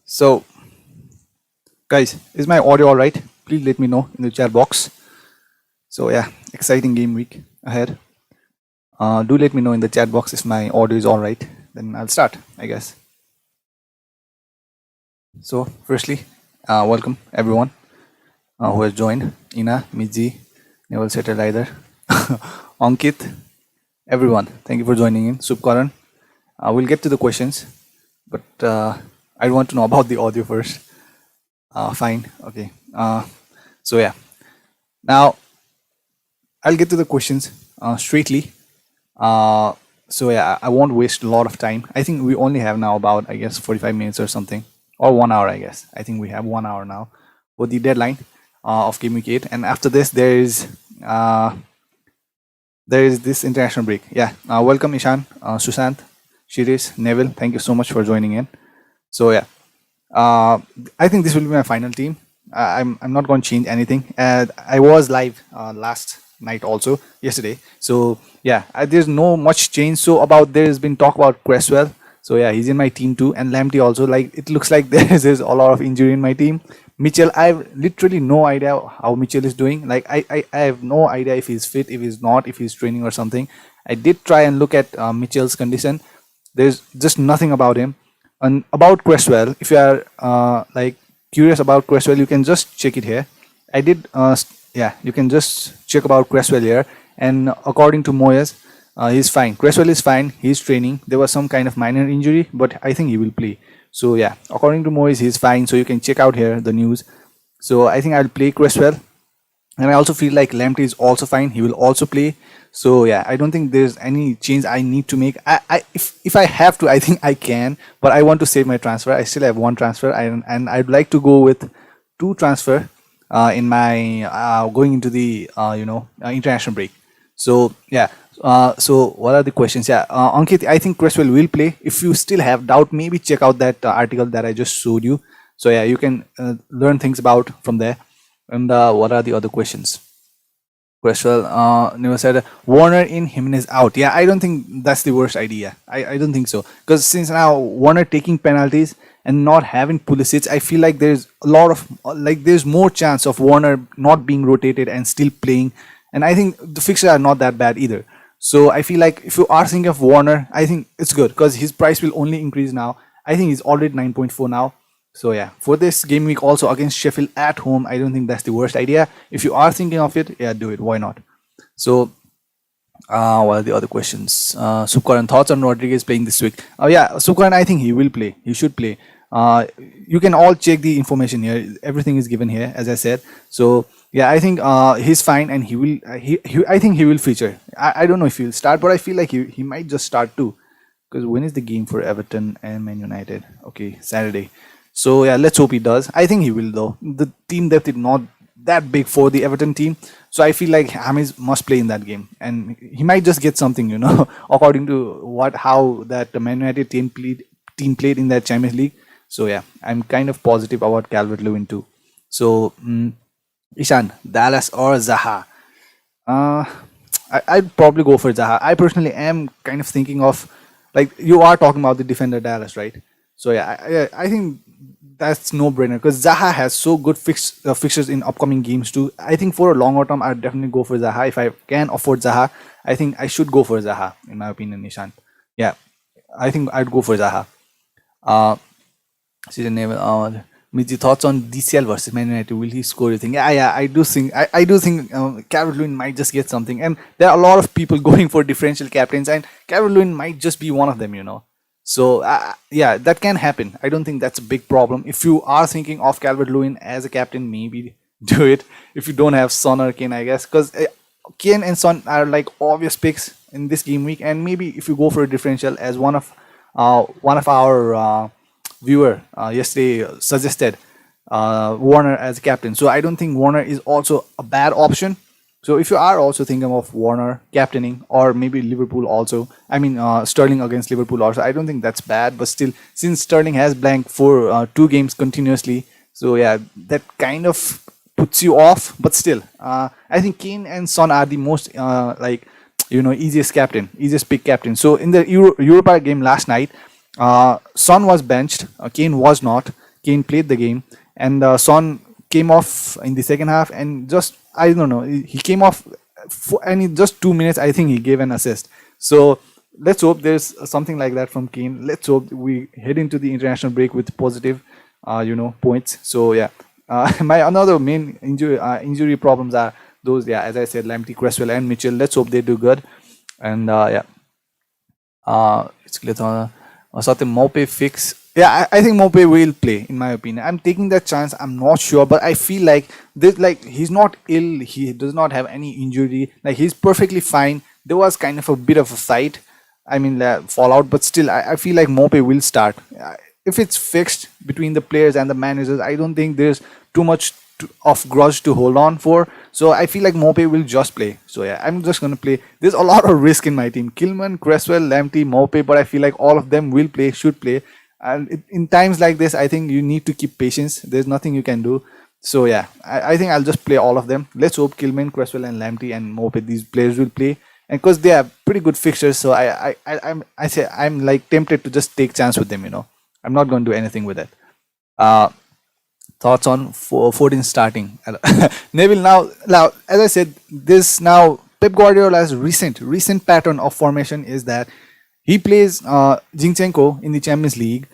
So, guys, is my audio all right? Please let me know in the chat box. So, yeah, exciting game week ahead. Do let me know in the chat box if my audio is all right. Then I'll start, I guess. So, firstly, welcome everyone who has joined. Ina, Miji, Neval Settled either, Ankit, everyone. Thank you for joining in. Subkaran. We'll get to the questions, but I want to know about the audio first. Fine. Okay. So yeah. Now I'll get to the questions straightly. So yeah, I won't waste a lot of time. I think we only have now about, I guess, 45 minutes or something, or 1 hour. I guess. I think we have 1 hour now for the deadline of Game Week 8, and after this there is this international break. Yeah. Welcome Ishan, Sushant, Shiris, Neville. Thank you so much for joining in. So yeah. I think this will be my final team. I'm not going to change anything. I was live last night also yesterday. So yeah, there's no much change. So there's been talk about Cresswell. So yeah, he's in my team too, and Lamptey also. Like it looks like there's a lot of injury in my team. Mitchell, I have literally no idea how Mitchell is doing. Like I have no idea if he's fit, if he's not, if he's training or something. I did try and look at Mitchell's condition. There's just nothing about him. And about Cresswell, if you are like curious about Cresswell, you can just check it here. I did, yeah, you can just check about Cresswell here. And according to Moyes, he's fine. Cresswell is fine. He's training. There was some kind of minor injury, but I think he will play. So yeah, according to Moyes, he's fine. So you can check out here the news. So I think I'll play Cresswell. And I also feel like Lamptey is also fine. He will also play. So yeah, I don't think there's any change I need to make. If I have to, I think I can. But I want to save my transfer. I still have one transfer, and I'd like to go with two transfer in my going into the international break. So yeah. So what are the questions? Yeah, Ankit, I think Cresswell will play. If you still have doubt, maybe check out that article that I just showed you. So yeah, you can learn things about from there. And what are the other questions? Cresswell never said Warner in, Jimenez out. Yeah, I don't think that's the worst idea. I don't think so. Because since now Warner taking penalties and not having Pulisic, I feel like there's a lot of there's more chance of Warner not being rotated and still playing. And I think the fixtures are not that bad either. So I feel like if you are thinking of Warner, I think it's good because his price will only increase now. I think he's already 9.4 now. So yeah, for this game week also against Sheffield at home, I don't think that's the worst idea. If you are thinking of it, yeah, do it. Why not? So, what are the other questions? Subkaran, thoughts on Rodriguez playing this week? Oh yeah, Subkaran, I think he will play. He should play. You can all check the information here. Everything is given here, as I said. So yeah, I think he's fine, and he will. I think he will feature. I don't know if he'll start, but I feel like he might just start too. Because when is the game for Everton and Man United? Okay, Saturday. So yeah, let's hope he does. I think he will though. The team depth is not that big for the Everton team, so I feel like James must play in that game, and he might just get something, according to how that the Man United team played in that Champions League. So yeah, I'm kind of positive about Calvert-Lewin too. So Ishan, Dallas or Zaha? I'd probably go for Zaha. I personally am kind of thinking of, like, you are talking about the defender Dallas, right? So yeah, I think that's no brainer because Zaha has so good fixtures in upcoming games too. I think for a longer term, I'd definitely go for Zaha. If I can afford Zaha, I think I should go for Zaha, in my opinion, Nishan. Yeah, I think I'd go for Zaha. Season name. Miji, thoughts on DCL versus Man United? Will he score? You think? Yeah. I do think. I do think Calvert-Lewin might just get something, and there are a lot of people going for differential captains, and Calvert-Lewin might just be one of them. So yeah, that can happen. I don't think that's a big problem. If you are thinking of Calvert-Lewin as a captain, maybe do it. If you don't have Son or Kane, I guess, because Kane and Son are like obvious picks in this game week. And maybe if you go for a differential, as one of our viewer yesterday suggested Warner as a captain. So I don't think Warner is also a bad option. So if you are also thinking of Warner captaining, or maybe Liverpool also, I mean Sterling against Liverpool also, I don't think that's bad. But still, since Sterling has blanked for 2 games continuously, so yeah, that kind of puts you off. But still, I think Kane and Son are the most easiest pick captain. So in the Europa game last night, Son was benched, Kane was not. Kane played the game, and Son came off in the second half, and just I don't know, he came off and in just 2 minutes, I think he gave an assist. So let's hope there's something like that from Kane. Let's hope we head into the international break with positive, points. So yeah, my another main injury problems are those. Yeah, as I said, Lamptey, Cresswell, and Mitchell. Let's hope they do good. And yeah, it's clear. Something Mope fix. Yeah, I think Mope will play. In my opinion, I'm taking that chance. I'm not sure, but I feel like this. Like he's not ill. He does not have any injury. Like he's perfectly fine. There was kind of a bit of a fight. I mean, fallout, but still, I feel like Mope will start. If it's fixed between the players and the managers, I don't think there's too much of grudge to hold on for. So I feel like Mope will just play. So yeah, I'm just gonna play. There's a lot of risk in my team: Kilman, Cresswell, Lamptey, Mope. But I feel like all of them will play, should play. And in times like this, I think you need to keep patience. There's nothing you can do. So yeah, I think I'll just play all of them. Let's hope Kilman, Cresswell, and Lamptey and Mope, these players will play. And because they are pretty good fixtures, so I'm like tempted to just take chance with them. I'm not going to do anything with it. Uh, Thoughts on Foden starting? Neville, now as I said, this now Pep Guardiola's recent pattern of formation is that he plays Zinchenko in the Champions League,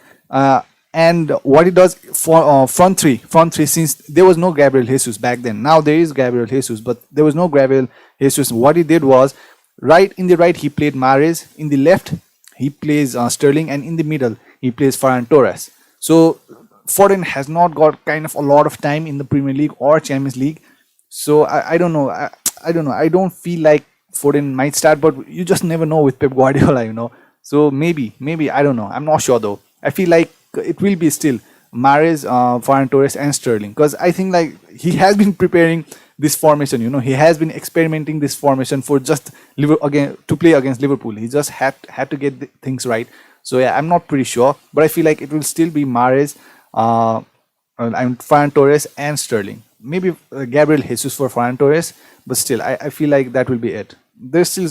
and what he does for front three, since there was no Gabriel Jesus back then. Now there is Gabriel Jesus, but there was no Gabriel Jesus. What he did was, in the right he played Mahrez, in the left he plays Sterling, and in the middle he plays Ferran Torres. So Foden has not got kind of a lot of time in the Premier League or Champions League. So I don't know. I don't know. I don't feel like Foden might start, but you just never know with Pep Guardiola. So maybe I don't know. I'm not sure though. I feel like it will be still Mahrez, Ferran Torres, and Sterling, because I think like he has been preparing this formation. He has been experimenting this formation for just to play against Liverpool. He just had to get things right. So yeah, I'm not pretty sure, but I feel like it will still be Mahrez, Ferran Torres, and Sterling. Maybe Gabriel Jesus for Ferran Torres, but still, I feel like that will be it. There's still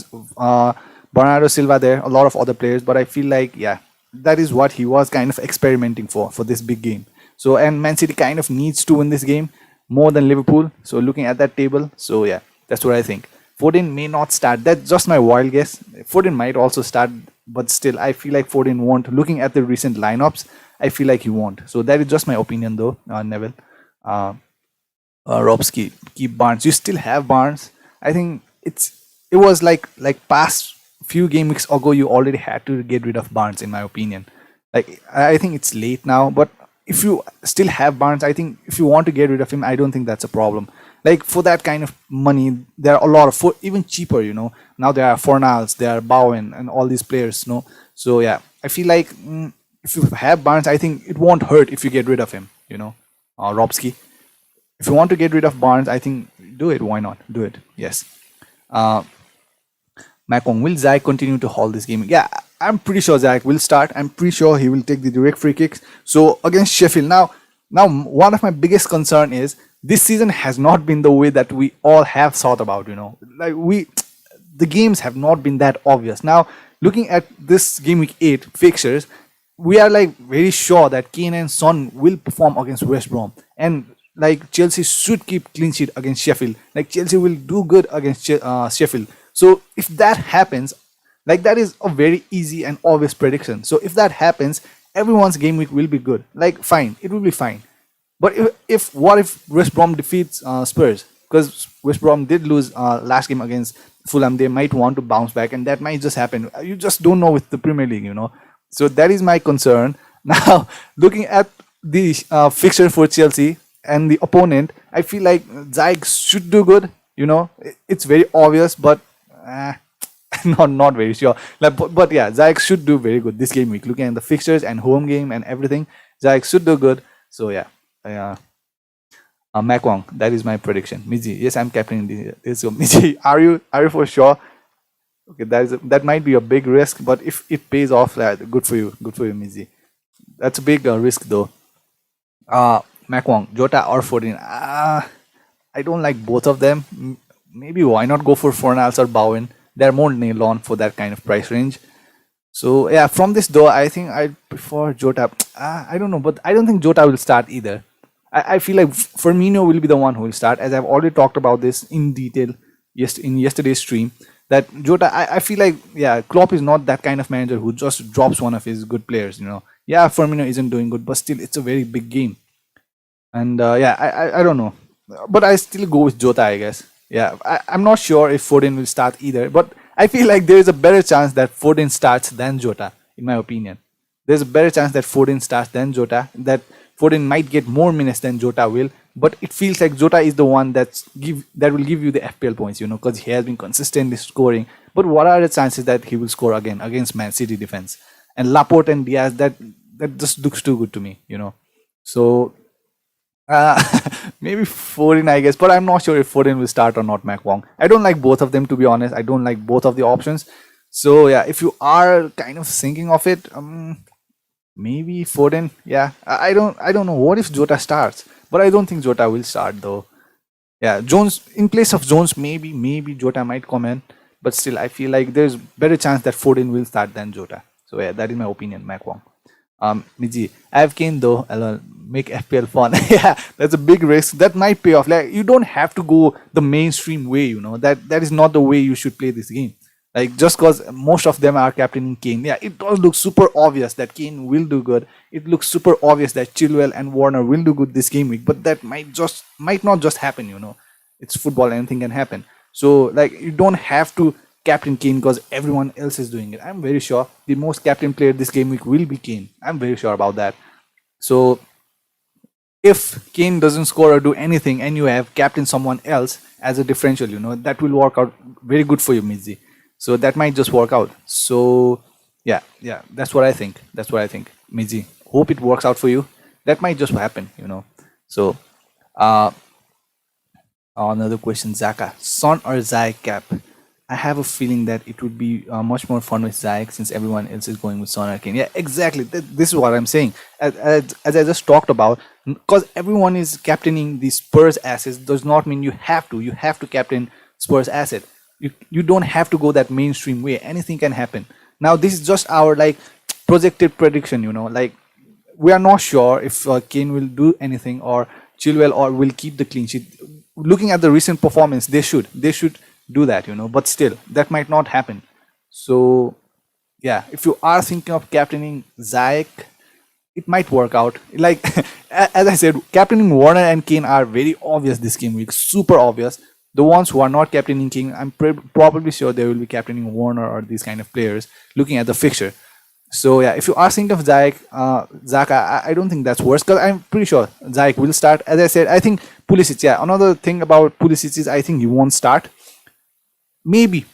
Bernardo Silva there, a lot of other players, but I feel like, yeah, that is what he was kind of experimenting for this big game. So, and Man City kind of needs to win this game more than Liverpool. So looking at that table, so yeah, that's what I think. Foden may not start. That's just my wild guess. Foden might also start, but still, I feel like Foden won't. Looking at the recent lineups, I feel like he won't. So that is just my opinion, though, Neville. Robski, keep Barnes. You still have Barnes. I think it was like past few game weeks ago. You already had to get rid of Barnes, in my opinion. Like I think it's late now, but if you still have Barnes, I think if you want to get rid of him, I don't think that's a problem. Like for that kind of money, there are a lot of even cheaper. Now there are Fornals, there are Bowen, and all these players. So yeah, I feel like if you have Barnes, I think it won't hurt if you get rid of him. Robski. If you want to get rid of Barnes, I think do it. Why not? Do it. Yes. Macong, will Zach continue to hold this game? Yeah, I'm pretty sure Zach will start. I'm pretty sure he will take the direct free kicks. So against Sheffield, now one of my biggest concern is this season has not been the way that we all have thought about. The games have not been that obvious. Now looking at this game week 8 fixtures, we are like very sure that Kane and Son will perform against West Brom, and like Chelsea should keep clean sheet against Sheffield. Like Chelsea will do good against Sheffield. So if that happens, like that is a very easy and obvious prediction. So if that happens, everyone's game week will be good. Like fine, it will be fine. But what if West Brom defeats Spurs? Because West Brom did lose last game against Fulham. They might want to bounce back, and that might just happen. You just don't know with the Premier League. So that is my concern. Now, looking at the fixture for Chelsea and the opponent, I feel like Ziyech should do good. It's very obvious, but not very sure. But yeah, Ziyech should do very good this game week. Looking at the fixtures and home game and everything, Ziyech should do good. So yeah, Makwang, that is my prediction. Miji, yes, I'm captaining this. So Miji, are you for sure? Okay, that might be a big risk, but if it pays off, good for you, Miji. That's a big risk though. Makwang, Jota or Foden? I don't like both of them. Maybe why not go for Fornals or Bowen? They're more nailed on for that kind of price range. So yeah, from this though, I think I prefer Jota. I don't know, but I don't think Jota will start either. I feel like Firmino will be the one who will start, as I've already talked about this in detail in yesterday's stream. That Jota, I feel like yeah, Klopp is not that kind of manager who just drops one of his good players. Yeah, Firmino isn't doing good, but still, it's a very big game. And yeah, I don't know, but I still go with Jota, I guess. Yeah, I'm not sure if Foden will start either, but I feel like there is a better chance that Foden starts than Jota, in my opinion. There's a better chance that Foden starts than Jota. That Foden might get more minutes than Jota will, but it feels like Jota is the one that will give you the FPL points, because he has been consistently scoring. But what are the chances that he will score again against Man City defense and Laporte and Diaz? That just looks too good to me. So uh, maybe Foden, I guess, but I'm not sure if Foden will start or not, Mac Wong. I don't like both of them, to be honest. I don't like both of the options. So yeah, if you are kind of thinking of it, maybe Foden. Yeah, I don't know. What if Jota starts? But I don't think Jota will start though. Yeah, Jones in place of Jones, maybe Jota might come in, but still, I feel like there's better chance that Foden will start than Jota. So yeah, that is my opinion, Mac Wong. Niji, I have Kane though. I'll make FPL fun. Yeah, that's a big risk. That might pay off. Like you don't have to go the mainstream way. That is not the way you should play this game. Like just because most of them are captaining Kane, yeah, it does look super obvious that Kane will do good. It looks super obvious that Chilwell and Warner will do good this game week. But that might not just happen. It's football. Anything can happen. So like you don't have to captain Kane because everyone else is doing it. I'm very sure the most captain player this game week will be Kane. I'm very sure about that. So if Kane doesn't score or do anything and you have captain someone else as a differential, that will work out very good for you, Mizzi. So that might just work out. So yeah, that's what I think. That's what I think, Mizzi. Hope it works out for you. That might just happen. So uh another question, Zaka. Son or Zayek cap? I have a feeling that it would be much more fun with Zayek since everyone else is going with Son or Kane. Yeah, exactly. This is what I'm saying. As I just talked about, because everyone is captaining the Spurs assets does not mean you have to. You have to captain Spurs asset. You don't have to go that mainstream way. Anything can happen. Now this is just our like projected prediction. Like we are not sure if Kane will do anything or Chilwell or will keep the clean sheet. Looking at the recent performance, they should do that, but still that might not happen. So yeah, if you are thinking of captaining Zayek, it might work out. Like as I said, captaining Warner and Kane are very obvious this game week, super obvious. The ones who are not captaining King, I'm probably sure they will be captaining Warner or these kind of players looking at the fixture. So yeah, if you are thinking of Zaka, I don't think that's worse because I'm pretty sure Zayek will start. As I said, I think Pulisic. Yeah, another thing about Pulisic is I think he won't start. Maybe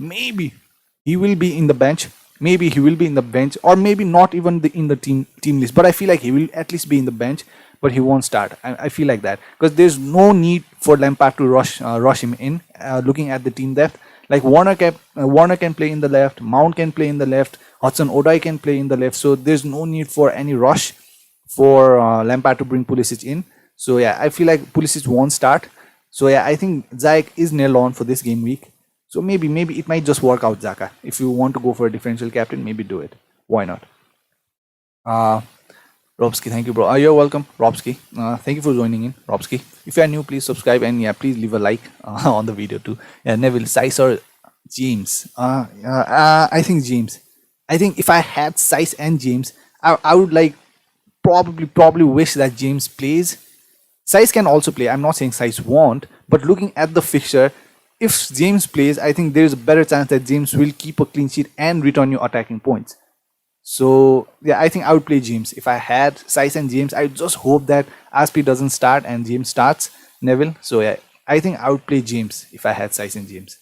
he will be in the bench. Maybe he will be in the bench, or maybe not even in the team list. But I feel like he will at least be in the bench, but he won't start. I feel like that because there's no need for Lampard to rush him in. Looking at the team depth, like Warner can play in the left, Mount can play in the left, Hudson-Odoi can play in the left. So there's no need for any rush for Lampard to bring Pulisic in. So yeah, I feel like Pulisic won't start. So yeah, I think Zayek is nailed on for this game week. So maybe it might just work out, Zaka. If you want to go for a differential captain, maybe do it. Why not? Robski, thank you, bro. You're welcome, Robski. Thank you for joining in, Robski. If you are new, please subscribe and yeah, please leave a like on the video too. Yeah, Neville, Size or James? I think James. I think if I had Size and James, I would like probably wish that James plays. Size can also play. I'm not saying Size won't, but looking at the fixture, if James plays, I think there's a better chance that James will keep a clean sheet and return you attacking points. So yeah, I think I would play James. If I had Size and James, I just hope that Aspi doesn't start and James starts, Neville. So yeah, I think I would play James if I had Size and James.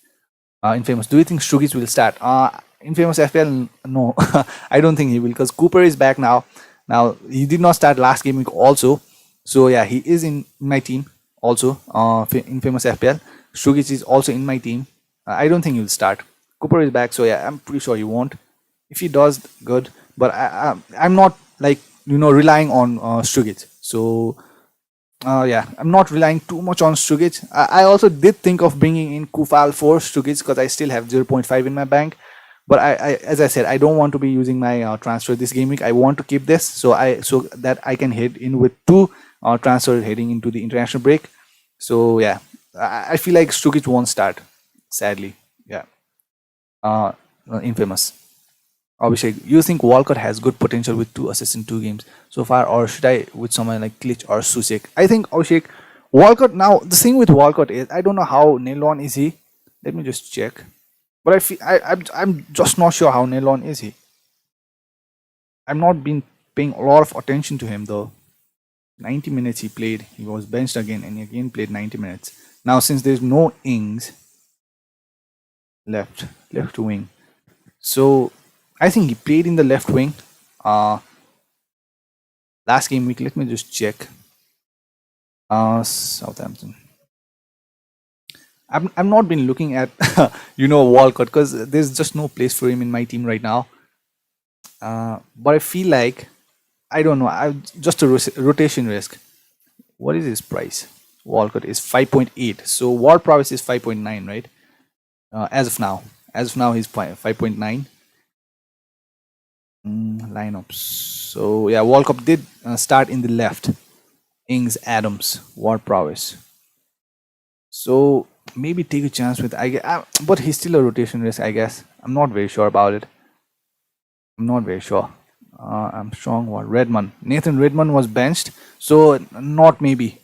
Infamous, do you think Shugic will start? Infamous FPL, no. I don't think he will because Cooper is back now. Now, he did not start last game week also. So yeah, he is in my team also, Infamous FPL. Shugic is also in my team. I don't think he'll start. Cooper is back, so yeah, I'm pretty sure he won't. If he does, good. But I'm not like relying on Shugic. So yeah, I'm not relying too much on Shugic. I also did think of bringing in Kufal for Shugic because I still have 0.5 in my bank. But as I said, I don't want to be using my transfer this game week. I want to keep this so that I can head in with two transfers heading into the international break. So yeah, I feel like Stukic won't start, sadly. Yeah, uh, infamous. Abhishek, you think Walcott has good potential with 2 assists in 2 games so far, or should I with someone like Klitsch or Susek? I think Abhishek, Walcott. Now the thing with Walcott is I don't know how nailed on is he. Let me just check. But I feel I'm just not sure how nailed on is he. I'm not been paying a lot of attention to him though. 90 minutes he played. He was benched again and again played 90 minutes. Now since there's no Ings left wing, so I think he played in the left wing. Last game week, let me just check. Southampton. I'm not been looking at Walcott because there's just no place for him in my team right now. But I feel like I don't know. I just a rotation risk. What is his price? Walcott is 5.8. So War Prowess is 5.9, right? As of now, he's 5.9. Lineups. So yeah, Walcott did start in the left. Ings, Adams, War Prowess. So maybe take a chance with but he's still a rotation risk, I guess. I'm not very sure about it. I'm not very sure. I'm strong. What Redmond? Nathan Redmond was benched, so not maybe.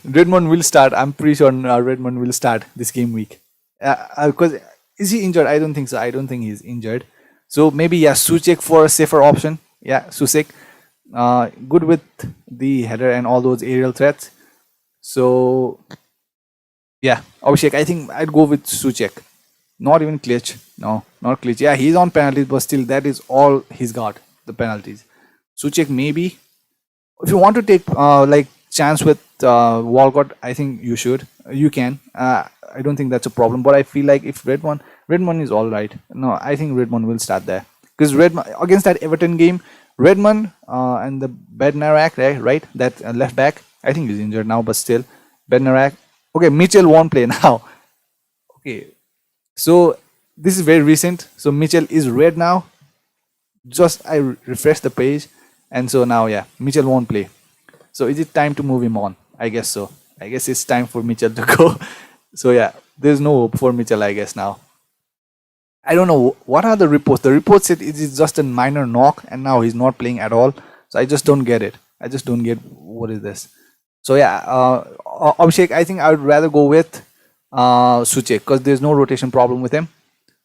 Redmond will start. I'm pretty sure Redmond will start this game week. Because is he injured? I don't think so. I don't think he's injured. So maybe yeah, Suchek for a safer option. Yeah, Susek. Good with the header and all those aerial threats. So yeah, Abhishek, I think I'd go with Suchek. Not even Klitsch. No, not Klitsch. Yeah, he's on penalties, but still that is all he's got, the penalties. Suchek maybe. If you want to take like chance with Walcott, I think you should. You can. I don't think that's a problem. But I feel like if Redmond is all right. No, I think Redmond will start there because Redmond against that Everton game, Redmond and the Bednarak, right? That left back. I think he's injured now, but still Bednarak. Okay, Mitchell won't play now. Okay, so this is very recent. So Mitchell is red now. Just I refreshed the page, and so now yeah, Mitchell won't play. So is it time to move him on? I guess so. I guess it's time for Mitchell to go. So yeah, there's no hope for Mitchell, I guess now. I don't know what are the reports. The report said it is just a minor knock, and now he's not playing at all. So I just don't get it. I just don't get what is this. So yeah, Abhishek, I think I would rather go with Suchek because there's no rotation problem with him.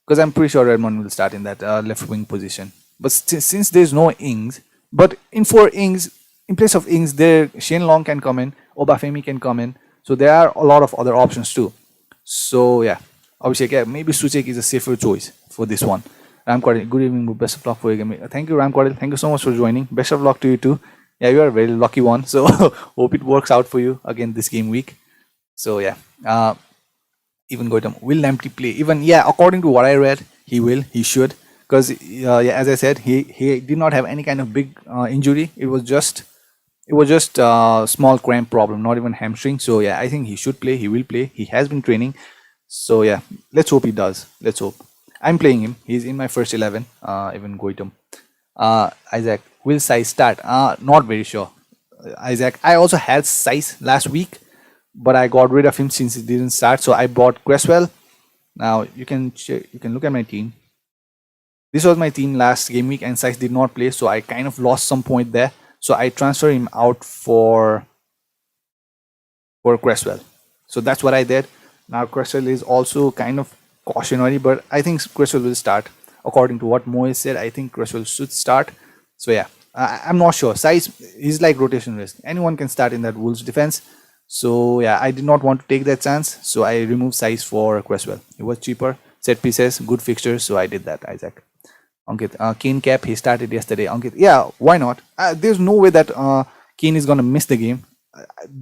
Because I'm pretty sure Redmond will start in that left wing position. But since there's no Ings, but in place of Ings, there Shane Long can come in, Obafemi can come in. So there are a lot of other options too. So yeah, Abhishek, yeah, maybe Suchek is a safer choice for this one. Ram Kwadil, good evening, best of luck for your game. Thank you, Ram Kwadil. Thank you so much for joining. Best of luck to you too. Yeah, you are a very lucky one. So hope it works out for you again this game week. So yeah, even Gautam will Lamptey play? Even yeah, according to what I read, he will. He should because yeah, as I said, he did not have any kind of big injury. It was just small cramp problem, not even hamstring. So yeah, I think he should play. He will play. He has been training. So yeah, let's hope he does. Let's hope. I'm playing him. He's in my first 11. Even Goitam. Isaac, will Sai start? Not very sure. Isaac, I also had Saiz last week, but I got rid of him since he didn't start. So I bought Cresswell. Now you can look at my team. This was my team last game week, and Saiz did not play, so I kind of lost some point there. So I transferred him out for Cresswell. So that's what I did. Now Cresswell is also kind of cautionary, but I think Cresswell will start. According to what Moise said, I think Cresswell should start. So yeah, I'm not sure. Saiz is like rotation risk. Anyone can start in that Wolves defense. So yeah, I did not want to take that chance. So I removed Saiz for Cresswell. It was cheaper. Set pieces, good fixtures. So I did that, Isaac. Ankit, Kane cap, he started yesterday. Ankit, yeah, why not? There's no way that Kane is going to miss the game.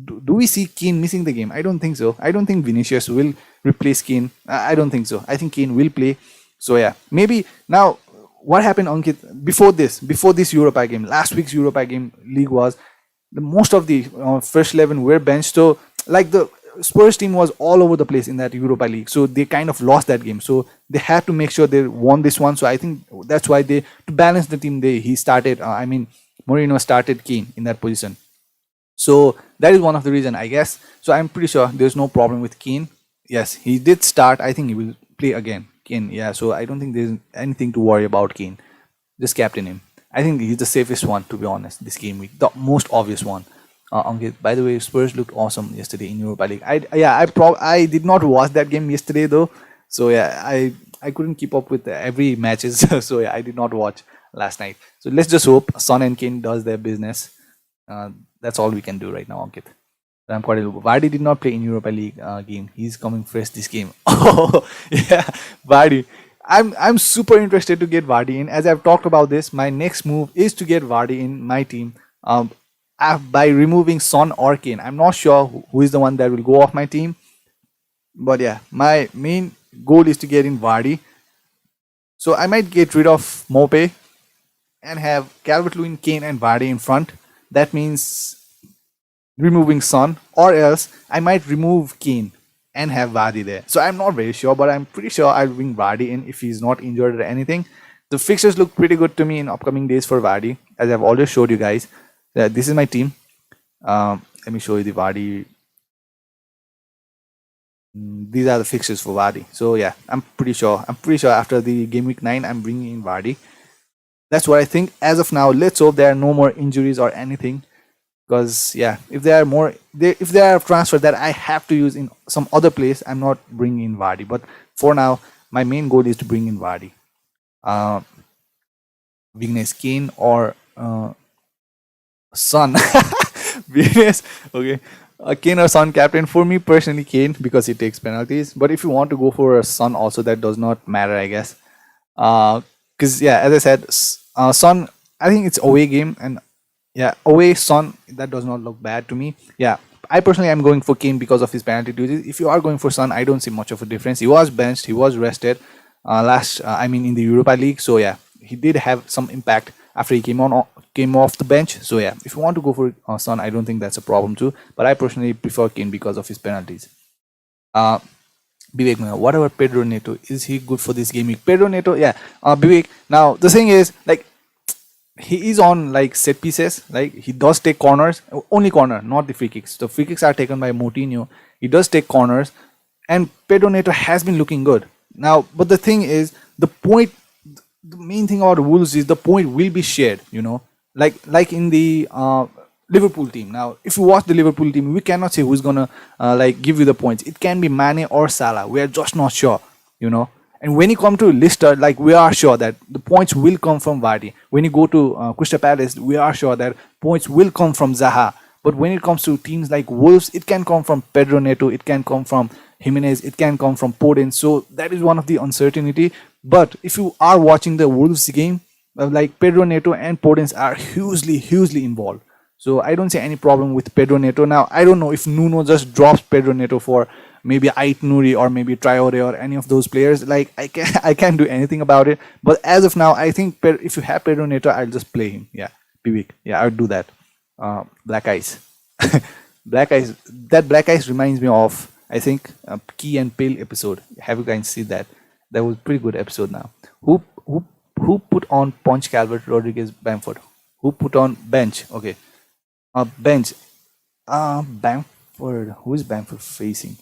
Do we see Kane missing the game? I don't think so. I don't think Vinicius will replace Kane. I don't think so. I think Kane will play. So yeah, maybe now what happened, Ankit, before this Europa game, last week's Europa game league was most of the first 11 were benched. So like the Spurs team was all over the place in that Europa League, so they kind of lost that game. So they had to make sure they won this one. So I think that's why they, to balance the team, he started. Mourinho started Kane in that position. So that is one of the reason, I guess. So I'm pretty sure there's no problem with Kane. Yes, he did start. I think he will play again. Kane, yeah. So I don't think there's anything to worry about Kane. Just captain him. I think he's the safest one, to be honest, this game week. The most obvious one. Ankit, by the way, Spurs looked awesome yesterday in Europa League. I did not watch that game yesterday though. So yeah, I couldn't keep up with every matches. So yeah, I did not watch last night. So let's just hope Son and Kane does their business. That's all we can do right now, Ankit. I'm quite a little. Vardy did not play in Europa League game. He's coming fresh this game. Oh yeah, Vardy. I'm super interested to get Vardy in. As I've talked about this, my next move is to get Vardy in my team. By removing Son or Kane. I'm not sure who is the one that will go off my team. But yeah, my main goal is to get in Vardy. So I might get rid of Mope and have Calvert-Lewin, Kane and Vardy in front. That means removing Son, or else I might remove Kane and have Vardy there. So I'm not very sure, but I'm pretty sure I'll bring Vardy in if he's not injured or anything. The fixtures look pretty good to me in upcoming days for Vardy, as I've already showed you guys. This is my team. Let me show you the Vardy. These are the fixtures for Vardy. So yeah, I'm pretty sure after the game week 9, I'm bringing in Vardy. That's what I think as of now. Let's hope there are no more injuries or anything. Because yeah, if there are transfers that I have to use in some other place, I'm not bringing in Vardy. But for now, my main goal is to bring in Vardy. Vignesh, Kane or Son. Vignesh, okay. Kane or Son captain. For me personally, Kane, because he takes penalties. But if you want to go for a Son also, that does not matter, I guess. Because yeah, as I said, Son, I think it's away game, and yeah, away Son, that does not look bad to me. Yeah, I personally am going for Kane because of his penalty duties. If you are going for Son, I don't see much of a difference. He was benched, he was rested in the Europa League. So yeah, he did have some impact after he came off the bench. So yeah, if you want to go for Son, I don't think that's a problem too. But I personally prefer Kane because of his penalties. Vivek, what about Pedro Neto? Is he good for this game week? Pedro Neto, yeah. Vivek, now the thing is, like, he is on like set pieces. Like, he does take corners, only corner, not the free kicks. The free kicks are taken by Moutinho. He does take corners, and Pedro Neto has been looking good now. But the thing is, the main thing about Wolves is the point will be shared. Like in the Liverpool team. Now, if you watch the Liverpool team, we cannot say who's gonna give you the points. It can be Mane or Salah. We are just not sure. And when you come to Leicester, like, we are sure that the points will come from Vardy. When you go to Crystal Palace, we are sure that points will come from Zaha. But when it comes to teams like Wolves, it can come from Pedro Neto, it can come from Jimenez, it can come from Podence. So that is one of the uncertainty. But if you are watching the Wolves game, like, Pedro Neto and Podence are hugely involved. So I don't see any problem with Pedro Neto. Now, I don't know if Nuno just drops Pedro Neto for maybe Ait Nouri or maybe Traore or any of those players. Like, I can't do anything about it. But as of now, I think if you have Pedro Neto, I'll just play him. Yeah, Vivek. Yeah, I'll do that. Black Eyes. Black Eyes. That Black Eyes reminds me of, I think, Key and Pale episode. Have you guys seen that? That was a pretty good episode now. Who put on Punch Calvert Rodriguez Bamford? Who put on bench? Okay. Bench. Bamford. Who is Bamford facing?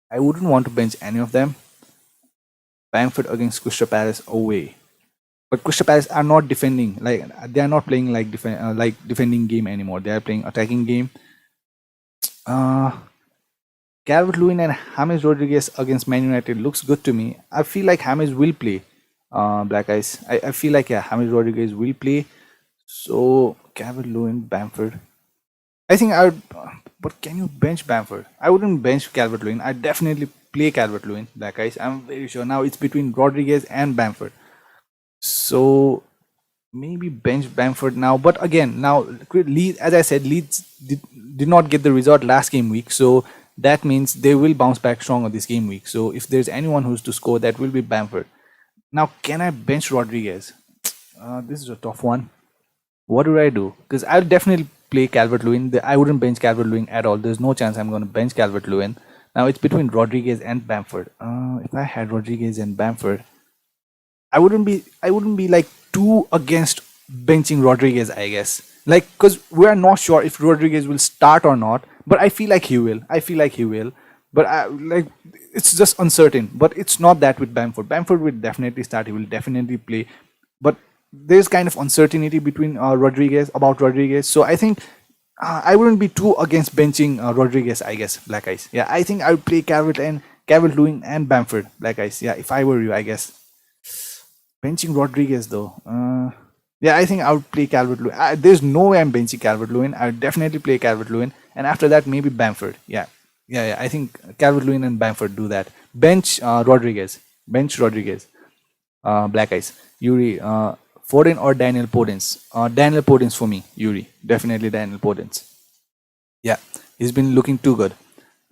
I wouldn't want to bench any of them. Bamford against Crystal Palace away. But Crystal Palace are not defending. Like, they are not playing like defending game anymore. They are playing attacking game. Calvert-Lewin and James Rodriguez against Man United looks good to me. I feel like James will play. Black Eyes. I feel like, yeah, James Rodriguez will play. So Calvert-Lewin, Bamford. I think I would. But can you bench Bamford? I wouldn't bench Calvert-Lewin. I'd definitely play Calvert-Lewin. Black Eyes. I'm very sure. Now it's between Rodriguez and Bamford. So maybe bench Bamford now. But again, now Leeds, as I said, Leeds did not get the result last game week. So that means they will bounce back strong on this game week. So if there's anyone who's to score, that will be Bamford. Now, can I bench Rodriguez? This is a tough one. What do I do? Because I'll definitely play Calvert-Lewin. I wouldn't bench Calvert-Lewin at all. There's no chance I'm going to bench Calvert-Lewin. Now it's between Rodriguez and Bamford. If I had Rodriguez and Bamford, I wouldn't be like too against benching Rodriguez, I guess. Like, because we are not sure if Rodriguez will start or not, but I feel like he will. But like, it's just uncertain. But it's not that with Bamford. Bamford will definitely start. He will definitely play. But there's kind of uncertainty between Rodriguez. So I think I wouldn't be too against benching Rodriguez, I guess. Black Eyes. Yeah, I think I would play Calvert-Lewin and Bamford. Black Eyes. Yeah, if I were you, I guess. Benching Rodriguez though. Yeah, I think I would play Calvert-Lewin. There's no way I'm benching Calvert-Lewin. I would definitely play Calvert-Lewin, and after that maybe Bamford. Yeah. I think Calvert-Lewin and Bamford do that. Bench Rodriguez. Black Eyes. Yuri. Foden or Daniel Podence? Daniel Podence for me. Yuri. Definitely Daniel Podence. Yeah, he's been looking too good.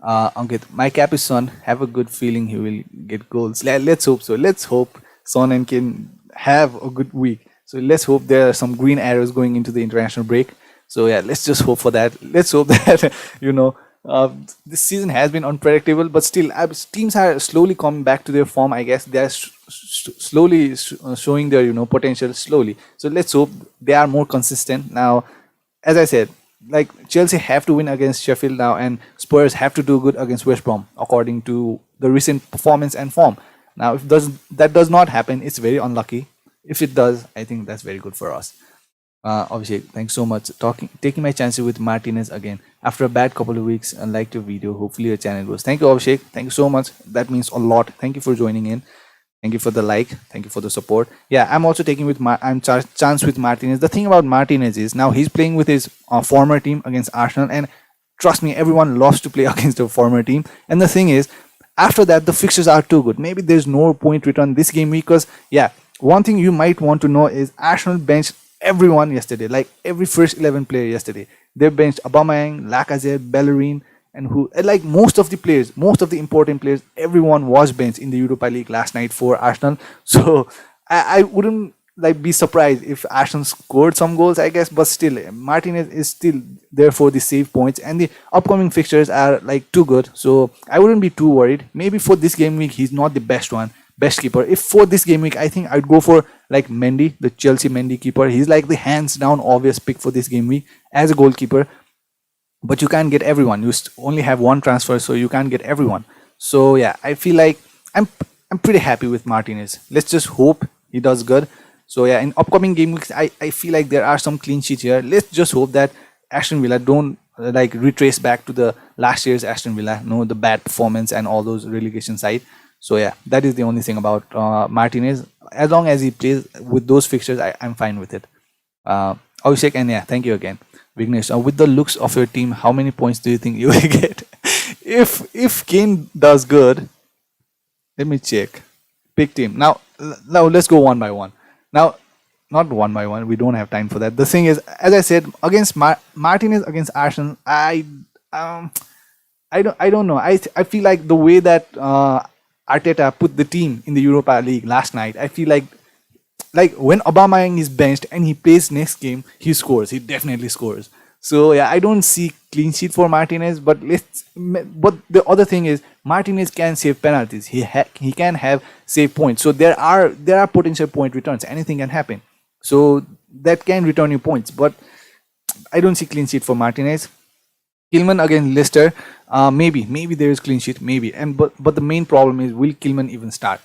Ankit, my cap is Son. Have a good feeling he will get goals. Let's hope so. Let's hope Son and Kane have a good week. So let's hope there are some green arrows going into the international break. So yeah, let's just hope for that. Let's hope that this season has been unpredictable, but still teams are slowly coming back to their form. I guess they are slowly showing their potential slowly. So let's hope they are more consistent now. As I said, like Chelsea have to win against Sheffield now, and Spurs have to do good against West Brom according to the recent performance and form. Now, if that does not happen, it's very unlucky. If it does, I think that's very good for us. Obviously, thanks so much. Taking my chances with Martinez again after a bad couple of weeks. I liked your video. Hopefully, your channel grows. Thank you, Abhishek. Thank you so much. That means a lot. Thank you for joining in. Thank you for the like. Thank you for the support. Yeah, I'm also taking chance with Martinez. The thing about Martinez is now he's playing with his former team against Arsenal, and trust me, everyone loves to play against a former team. And the thing is, after that, the fixtures are too good. Maybe there's no point return this game week because one thing you might want to know is Arsenal benched everyone yesterday, like every first 11 player yesterday. They benched Aubameyang, Lacazette, Bellerin, and most of the important players, everyone was benched in the Europa League last night for Arsenal. So I wouldn't be surprised if Arsenal scored some goals, I guess, but still Martinez is still there for the save points, and the upcoming fixtures are too good, so I wouldn't be too worried. Maybe for this game week he's not the best keeper. If for this game week, I think I'd go for Mendy, the Chelsea Mendy keeper. He's the hands down obvious pick for this game week as a goalkeeper. But you can't get everyone. You only have one transfer, so you can't get everyone. So yeah, I feel like I'm pretty happy with Martinez. Let's just hope he does good. So yeah, in upcoming game weeks, I feel like there are some clean sheets here. Let's just hope that Aston Villa don't retrace back to the last year's Aston Villa, the bad performance and all those relegation side. So yeah, that is the only thing about Martinez. As long as he plays with those fixtures, I'm fine with it. Abhishek, and yeah, thank you again. Vignesh, with the looks of your team, how many points do you think you will get? If Kane does good, let me check. Pick team. Now let's go one by one. Now, not one by one. We don't have time for that. The thing is, as I said, against Martinez against Arsenal, I don't know. I feel like the way that Arteta put the team in the Europa League last night, I feel like when Aubameyang is benched and he plays next game, he scores. He definitely scores. So yeah, I don't see clean sheet for Martinez. But the other thing is, Martinez can save penalties. He can have save points. So there are potential point returns. Anything can happen. So that can return you points. But I don't see clean sheet for Martinez. Kilman against Leicester, maybe there is clean sheet, maybe. But the main problem is, will Kilman even start?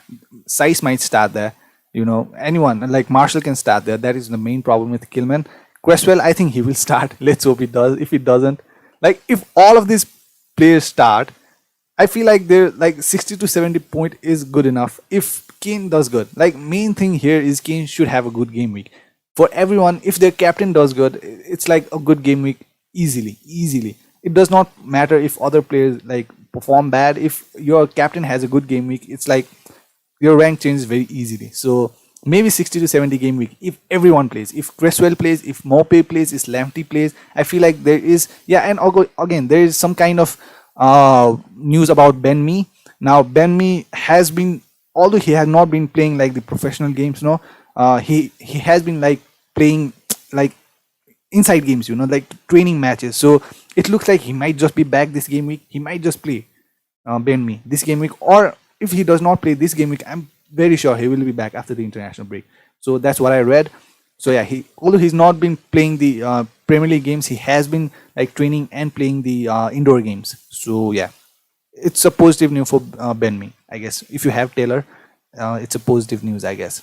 Size might start there. Anyone like Marshall can start there. That is the main problem with Kilman. Cresswell, I think he will start. Let's hope he does. If he doesn't, if all of these players start, I feel like they're 60 to 70 point is good enough. If Kane does good, main thing here is Kane should have a good game week. For everyone, if their captain does good, it's a good game week easily. It does not matter if other players perform bad. If your captain has a good game week, it's your rank changes very easily. So maybe 60 to 70 game week if everyone plays. If Cresswell plays, if Maupay plays, if Lamptey plays, I feel like there is and again there is some kind of news about Ben Mee. Now Ben Mee has been, although he has not been playing the professional games, he has been playing inside games, like training matches. So it looks like he might just be back this game week. He might just play Ben Me this game week, or if he does not play this game week, I'm very sure he will be back after the international break. So that's what I read. So yeah, although he's not been playing the Premier League games, he has been like training and playing the indoor games. So yeah, it's a positive news for Ben Me, I guess. If you have Taylor, it's a positive news, I guess.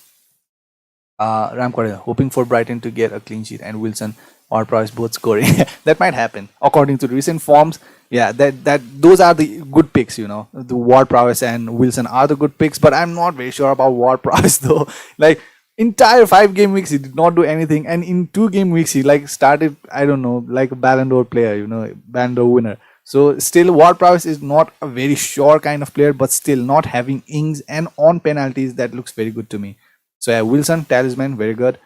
Ramkar, hoping for Brighton to get a clean sheet and Wilson or Price both scoring. That might happen according to recent forms. Yeah, that those are the good picks. The Ward Prowess and Wilson are the good picks, but I'm not very sure about Ward Prowess though. Like entire 5 game weeks he did not do anything, and in 2 game weeks he like started, I don't know, like a Ballon d'Or player, Ballon d'Or winner. So still Ward Prowess is not a very sure kind of player, but still not having ings and on penalties, that looks very good to me. So yeah, Wilson, talisman, very good.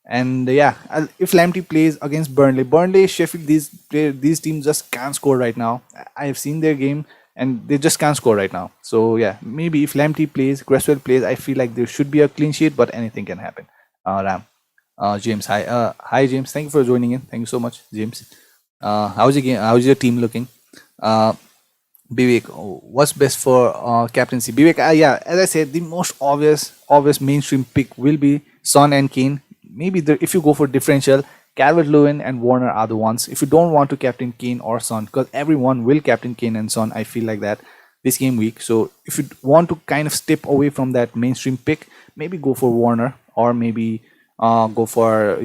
And yeah, if Lamptey plays against Burnley, Sheffield, these teams just can't score right now. I have seen their game and they just can't score right now. So yeah, maybe if Lamptey plays, Cresswell plays, I feel like there should be a clean sheet, but anything can happen. James, hi, hi James, thank you for joining in. Thank you so much, James. How's your game? How's your team looking? Bivek, what's best for captaincy? Bivek, yeah, as I said, the most obvious mainstream pick will be Son and Kane. Maybe if you go for differential, Calvert-Lewin and Warner are the ones. If you don't want to captain Kane or Son, because everyone will captain Kane and Son, I feel like that this game week. So if you want to kind of step away from that mainstream pick, maybe go for Warner, or maybe go for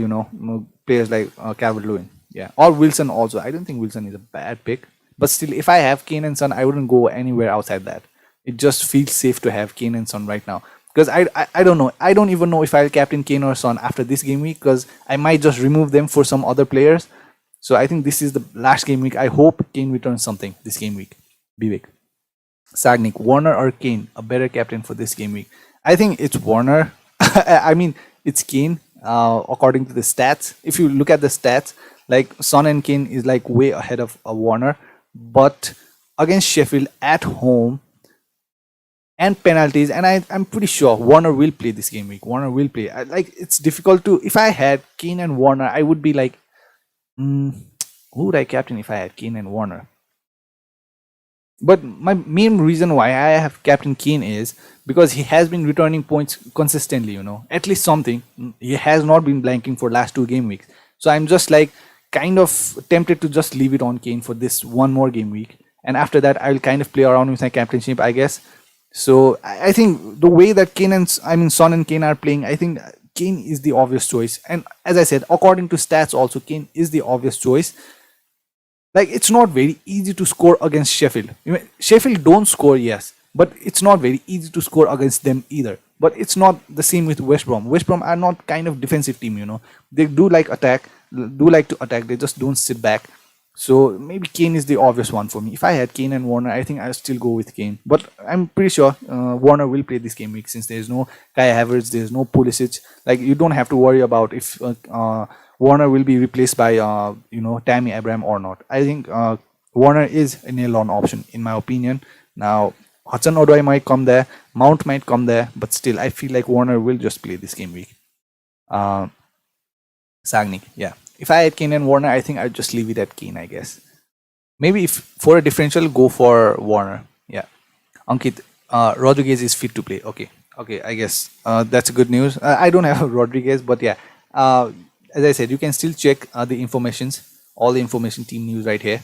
players like Calvert-Lewin, yeah, or Wilson also. I don't think Wilson is a bad pick. But still, if I have Kane and Son, I wouldn't go anywhere outside that. It just feels safe to have Kane and Son right now. Because I don't know. I don't even know if I'll captain Kane or Son after this game week, because I might just remove them for some other players. So I think this is the last game week. I hope Kane returns something this game week. Vivek. Sagnik, Warner or Kane, a better captain for this game week? I think it's Warner. I mean, it's Kane, according to the stats. If you look at the stats, like Son and Kane is like way ahead of Warner. But against Sheffield at home and penalties, and I'm pretty sure Warner will play this game week. Warner will play. It's difficult to. If I had Kane and Warner, I would be like, who would I captain if I had Kane and Warner? But my main reason why I have captain Kane is because he has been returning points consistently. At least something. He has not been blanking for last 2 game weeks. So I'm just like, kind of tempted to just leave it on Kane for this one more game week, and after that I'll kind of play around with my captainship, I guess. So I think the way that Son and Kane are playing, I think Kane is the obvious choice. And as I said, according to stats also, Kane is the obvious choice. Like, it's not very easy to score against Sheffield. Sheffield don't score, yes, but it's not very easy to score against them either. But it's not the same with West Brom. West Brom are not kind of defensive team, They do like to attack. They just don't sit back. So maybe Kane is the obvious one for me. If I had Kane and Warner, I think I'll still go with Kane. But I'm pretty sure Warner will play this game week, since there's no Kai Havertz, there's no Pulisic. Like, you don't have to worry about if Warner will be replaced by Tammy Abraham or not. I think Warner is a nail-on option in my opinion. Now Hudson-Odoi might come there, Mount might come there, but still I feel like Warner will just play this game week. Sagnik, yeah. If I had Kane and Warner, I think I'd just leave it at Kane, I guess. Maybe if for a differential, go for Warner. Yeah. Ankit, Rodriguez is fit to play. Okay, I guess that's good news. I don't have Rodriguez, but yeah. As I said, you can still check the all the information team news right here.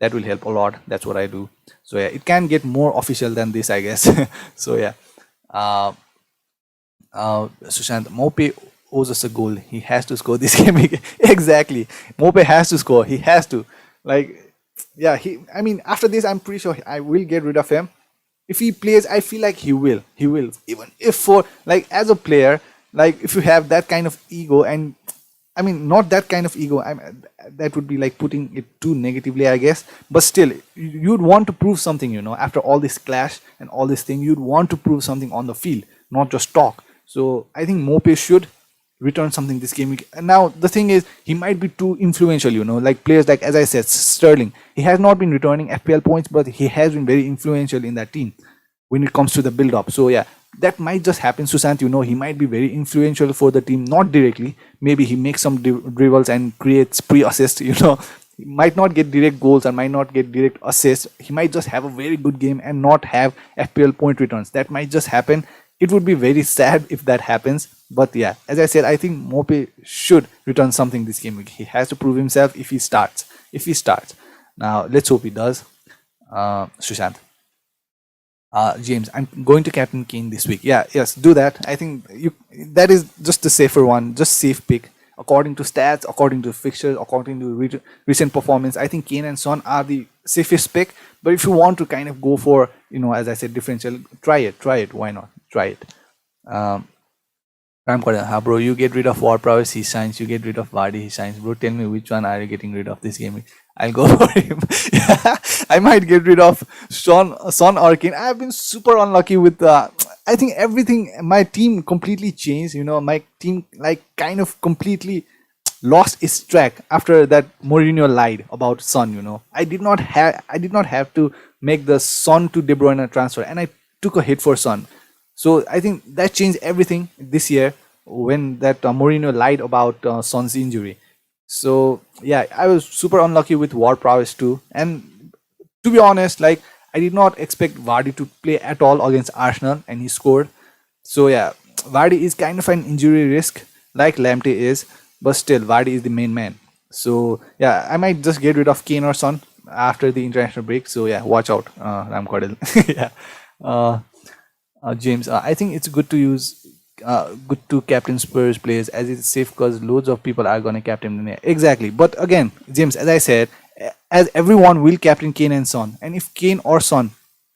That will help a lot. That's what I do. So yeah, it can get more official than this, I guess. So yeah. Sushant, Mope owes us a goal. He has to score this game. Exactly. Mope has to score. He has to. Like, yeah, after this, I'm pretty sure I will get rid of him. If he plays, I feel like he will. Even if as a player, like, if you have that kind of ego, and not that kind of ego, that would be like putting it too negatively, I guess. But still, you'd want to prove something, after all this clash and all this thing, you'd want to prove something on the field, not just talk. So I think Mope should return something this game week. And now the thing is, he might be too influential, like players like, as I said, Sterling. He has not been returning FPL points, but he has been very influential in that team when it comes to the build-up. So yeah, that might just happen. Sushant, he might be very influential for the team, not directly. Maybe he makes some dribbles and creates pre-assist. He might not get direct goals and might not get direct assists. He might just have a very good game and not have FPL point returns. That might just happen. It would be very sad if that happens. But yeah, as I said, I think Mope should return something this game week. He has to prove himself if he starts. Now, let's hope he does. Sushant. James, I'm going to captain Kane this week. Yeah, yes, do that. I think that is just the safer one, just safe pick. According to stats, according to fixtures, according to recent performance, I think Kane and Son are the safest pick. But if you want to kind of go for, as I said, differential, try it. Why not? Try it. Bro, you get rid of War Prowess, he signs. You get rid of Vardy, he signs. Bro, tell me which one are you getting rid of this game? I'll go for him. Yeah, I might get rid of Son or Kane. I've been super unlucky with I think everything. My team completely changed. My team kind of completely lost its track after that Mourinho lied about Son. I did not have to make the Son to De Bruyne transfer, and I took a hit for Son. So I think that changed everything this year when that Mourinho lied about Son's injury. So yeah, I was super unlucky with War Prowess too. And to be honest, I did not expect Vardy to play at all against Arsenal, and he scored. So yeah, Vardy is kind of an injury risk like Lamptey is, but still Vardy is the main man. So yeah, I might just get rid of Kane or Son after the international break. So yeah, watch out, Ram Cordell. Yeah. James, I think it's good to captain Spurs players as it's safe because loads of people are going to captain them. Exactly. But again, James, as I said, as everyone will captain Kane and Son, and if Kane or Son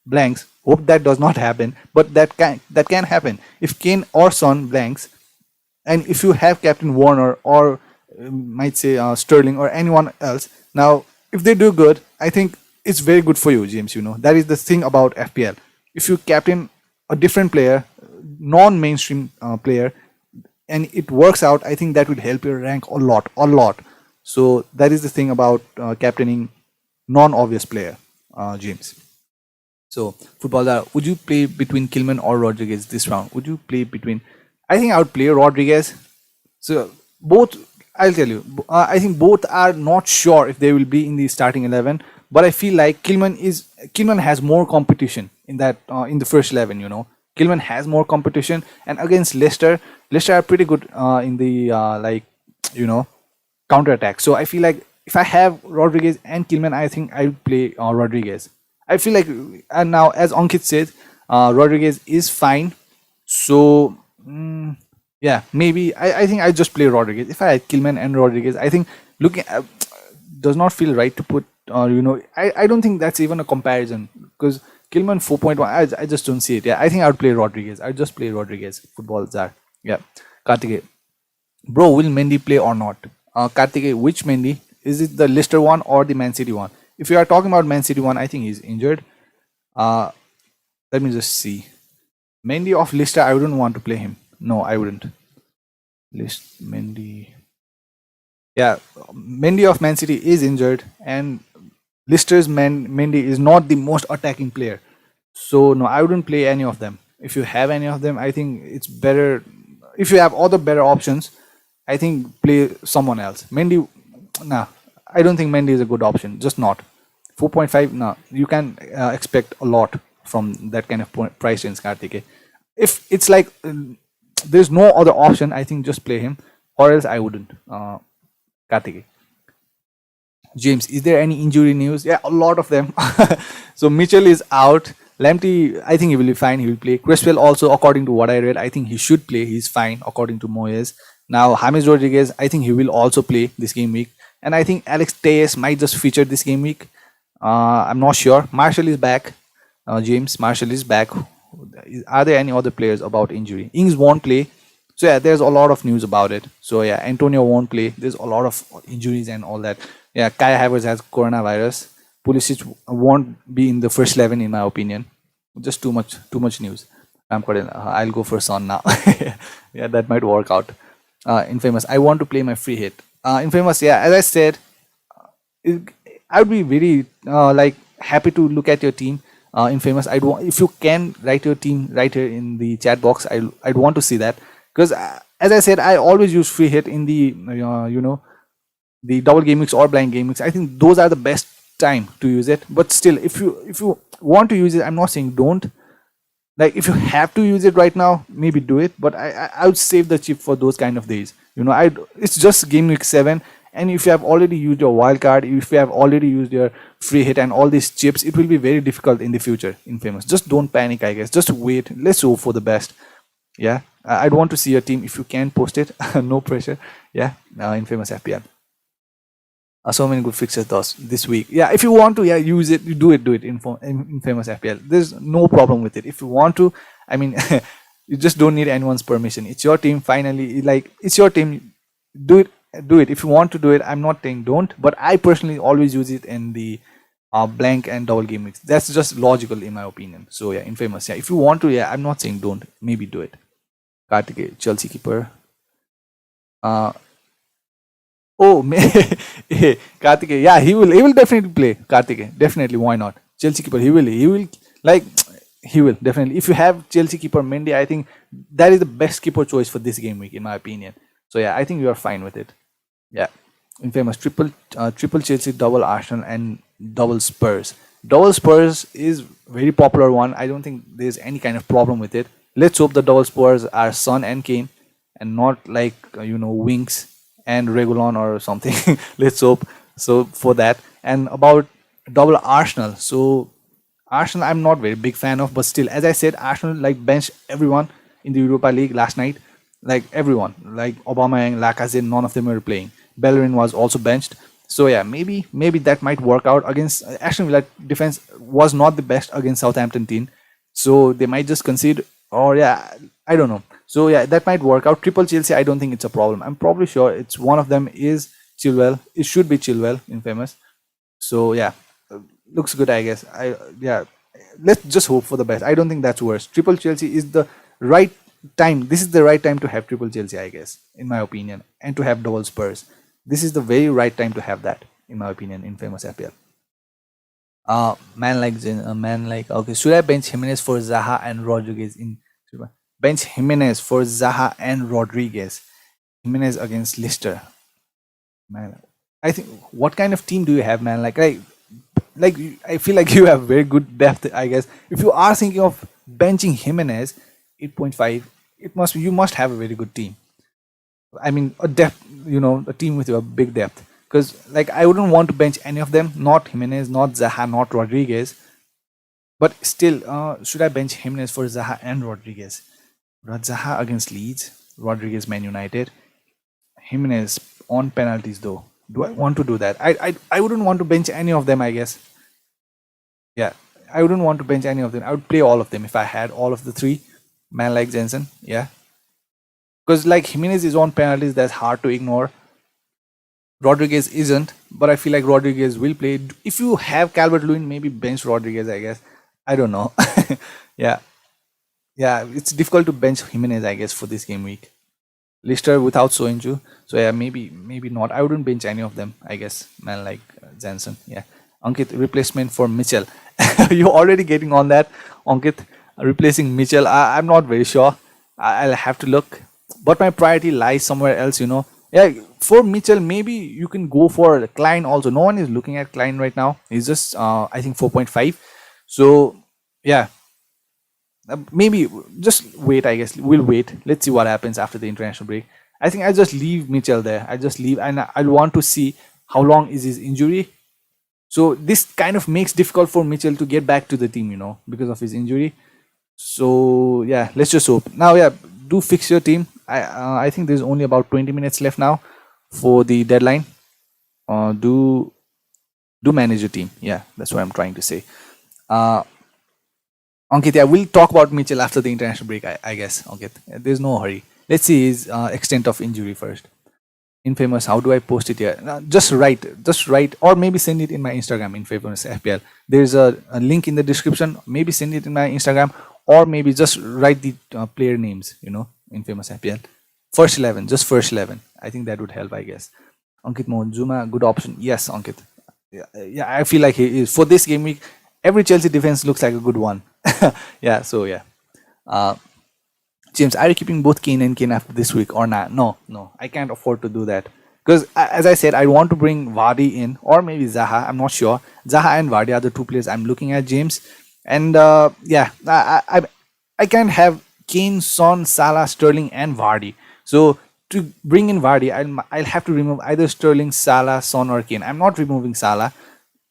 blanks, hope that does not happen, but that can happen. If Kane or Son blanks, and if you have captain Warner or might say Sterling or anyone else, now if they do good, I think it's very good for you, James. That is the thing about FPL. If you captain a different player, non-mainstream player, and it works out, I think that will help your rank a lot. So that is the thing about captaining non-obvious player, James. So footballer, would you play between Kilman or Rodriguez this round? Would you play between? I think I would play Rodriguez. So both, I'll tell you, I think both are not sure if they will be in the starting 11. But I feel like Kilman has more competition in that in the first 11. Kilman has more competition, and against Leicester are pretty good in the counter attack. So I feel like if I have Rodriguez and Kilman, I think I would play Rodriguez. I feel like, and now as Ankit said, Rodriguez is fine. So yeah, maybe I think I just play Rodriguez. If I had Kilman and Rodriguez, I think looking does not feel right to put. I don't think that's even a comparison because Kilman 4.1. I just don't see it. Yeah, I think I would play Rodriguez. I would just play Rodriguez. Football Czar. Yeah, Kartike. Bro, will Mendy play or not? Kartike, which Mendy? Is it the Leicester one or the Man City one? If you are talking about Man City one, I think he's injured. Let me just see. Mendy of Leicester, I wouldn't want to play him. No, I wouldn't. Mendy. Yeah, Mendy of Man City is injured, and Leicester's Mendy is not the most attacking player. So no, I wouldn't play any of them. If you have any of them, I think it's better. If you have other better options, I think play someone else. Mendy, nah, I don't think Mendy is a good option. Just not. 4.5, nah, you can expect a lot from that kind of price range, Kartike. If it's like there's no other option, I think just play him, or else I wouldn't. Kartike. James, is there any injury news? Yeah, a lot of them. So Mitchell is out. Lamptey, I think he will be fine. He will play. Cresswell also, according to what I read, I think he should play. He's fine, according to Moyes. Now, James Rodriguez, I think he will also play this game week. And I think Alex Tejes might just feature this game week. I'm not sure. Marshall is back. James, Marshall is back. Are there any other players about injury? Ings won't play. So yeah, there's a lot of news about it. So yeah, Antonio won't play. There's a lot of injuries and all that. Yeah, Kai Havertz has coronavirus. Pulisic won't be in the first 11 in my opinion. Just too much news. I'll go for Son now. Yeah, that might work out. Infamous, I want to play my free hit. Infamous, yeah, as I said, I would be very happy to look at your team. Infamous. I'd want, if you can write your team right here in the chat box. I'd want to see that, because as I said, I always use free hit in the the double game weeks or blind game weeks. I think those are the best time to use it. But still, if you want to use it, I'm not saying don't. Like, if you have to use it right now, maybe do it, but I would save the chip for those kind of days. It's just game week 7, and if you have already used your wild card, if you have already used your free hit and all these chips, it will be very difficult in the future. Infamous, just don't panic, I guess. Just wait, let's hope for the best. Yeah, I'd want to see your team. If you can, post it. No pressure. Yeah, Infamous FPL. So many good fixes this week. Yeah, if you want to, yeah, use it. You do it in Infamous FPL. There's no problem with it. If you want to, I mean, you just don't need anyone's permission. It's your team. Finally, like, it's your team. Do it. Do it if you want to do it. I'm not saying don't, but I personally always use it in the blank and double game weeks. That's just logical in my opinion. So yeah, Infamous. Yeah, if you want to, yeah, I'm not saying don't. Maybe do it. Kartike, Chelsea keeper. Oh, Kartike, yeah, he will definitely play. Kartike, definitely, why not? Chelsea keeper, he will like, he will definitely. If you have Chelsea keeper Mendy, I think that is the best keeper choice for this game week, in my opinion. So yeah, I think you are fine with it. Yeah, Infamous triple Chelsea, double Arsenal, and double Spurs. Double Spurs is very popular one. I don't think there's any kind of problem with it. Let's hope the double Spurs are Son and Kane, and not like Winks and Regulon or something. Let's hope so for that. And about double Arsenal, so Arsenal I'm not very big fan of, but still, as I said, Arsenal like benched everyone in the Europa League last night. Like everyone, like Aubameyang, Lacazette, none of them were playing. Bellerin was also benched. So yeah, maybe that might work out against Aston Villa. Defense was not the best against Southampton team, so they might just concede. Or yeah, I don't know. So yeah, that might work out. Triple Chelsea, I don't think it's a problem. I'm probably sure it's one of them is Chilwell. It should be Chilwell, Infamous. So yeah, looks good, I guess. Yeah, let's just hope for the best. I don't think that's worse. Triple Chelsea is the right time. This is the right time to have triple Chelsea, I guess, in my opinion, and to have double Spurs. This is the very right time to have that, in my opinion, Infamous FPL. Okay, should I bench Jimenez for Zaha and Rodriguez in bench Jimenez for Zaha and Rodriguez? Jimenez against Leicester. Man, I think, what kind of team do you have, man? Like I feel like you have very good depth, I guess. If you are thinking of benching Jimenez, 8.5, you must have a very good team. I mean, a depth, a team with a big depth. Because like, I wouldn't want to bench any of them, not Jimenez, not Zaha, not Rodriguez. But still, should I bench Jimenez for Zaha and Rodriguez? Zaha against Leeds, Rodriguez Man United, Jimenez on penalties though. Do I want to do that? I wouldn't want to bench any of them, I guess. Yeah, I wouldn't want to bench any of them. I would play all of them if I had all of the three. Man like Jensen, yeah. Because like Jimenez is on penalties, that's hard to ignore. Rodriguez isn't, but I feel like Rodriguez will play. If you have Calvert-Lewin, maybe bench Rodriguez, I guess. I don't know. Yeah. Yeah, it's difficult to bench Jimenez, I guess, for this game week. Leicester without Soyuncu. So yeah, maybe not. I wouldn't bench any of them, I guess. Man like Jensen. Yeah. Ankit, replacement for Mitchell. You're already getting on that, Ankit. Replacing Mitchell. I'm not very sure. I'll have to look. But my priority lies somewhere else, Yeah, for Mitchell, maybe you can go for Klein also. No one is looking at Klein right now. He's just, I think, 4.5. So, yeah. Maybe just wait, I guess. We'll wait. Let's see what happens after the international break. I think I'll just leave Mitchell there. I'll just leave, and I'll want to see how long is his injury. So this kind of makes difficult for Mitchell to get back to the team, because of his injury. So yeah, let's just hope. Now, yeah, do fix your team. I think there's only about 20 minutes left now for the deadline. Do manage your team. Yeah, that's what I'm trying to say. Ankit, yeah, we'll talk about Mitchell after the international break, I guess. Ankit, there's no hurry. Let's see his extent of injury first. Infamous, how do I post it here? Just write, or maybe send it in my Instagram, Infamous FPL. There's a link in the description. Maybe send it in my Instagram, or maybe just write the player names, Infamous FPL. First 11, just first 11. I think that would help, I guess. Ankit Mohan, Zuma, good option. Yes, Ankit. Yeah, I feel like he is. For this game week, every Chelsea defense looks like a good one. Yeah, so yeah. James, are you keeping both Kane and Kane after this week or not? No, no, I can't afford to do that. Because as I said, I want to bring Vardy in or maybe Zaha. I'm not sure. Zaha and Vardy are the two players I'm looking at, James. And yeah, I can't have Kane, Son, Salah, Sterling, and Vardy. So to bring in Vardy, I'll have to remove either Sterling, Salah, Son, or Kane. I'm not removing Salah.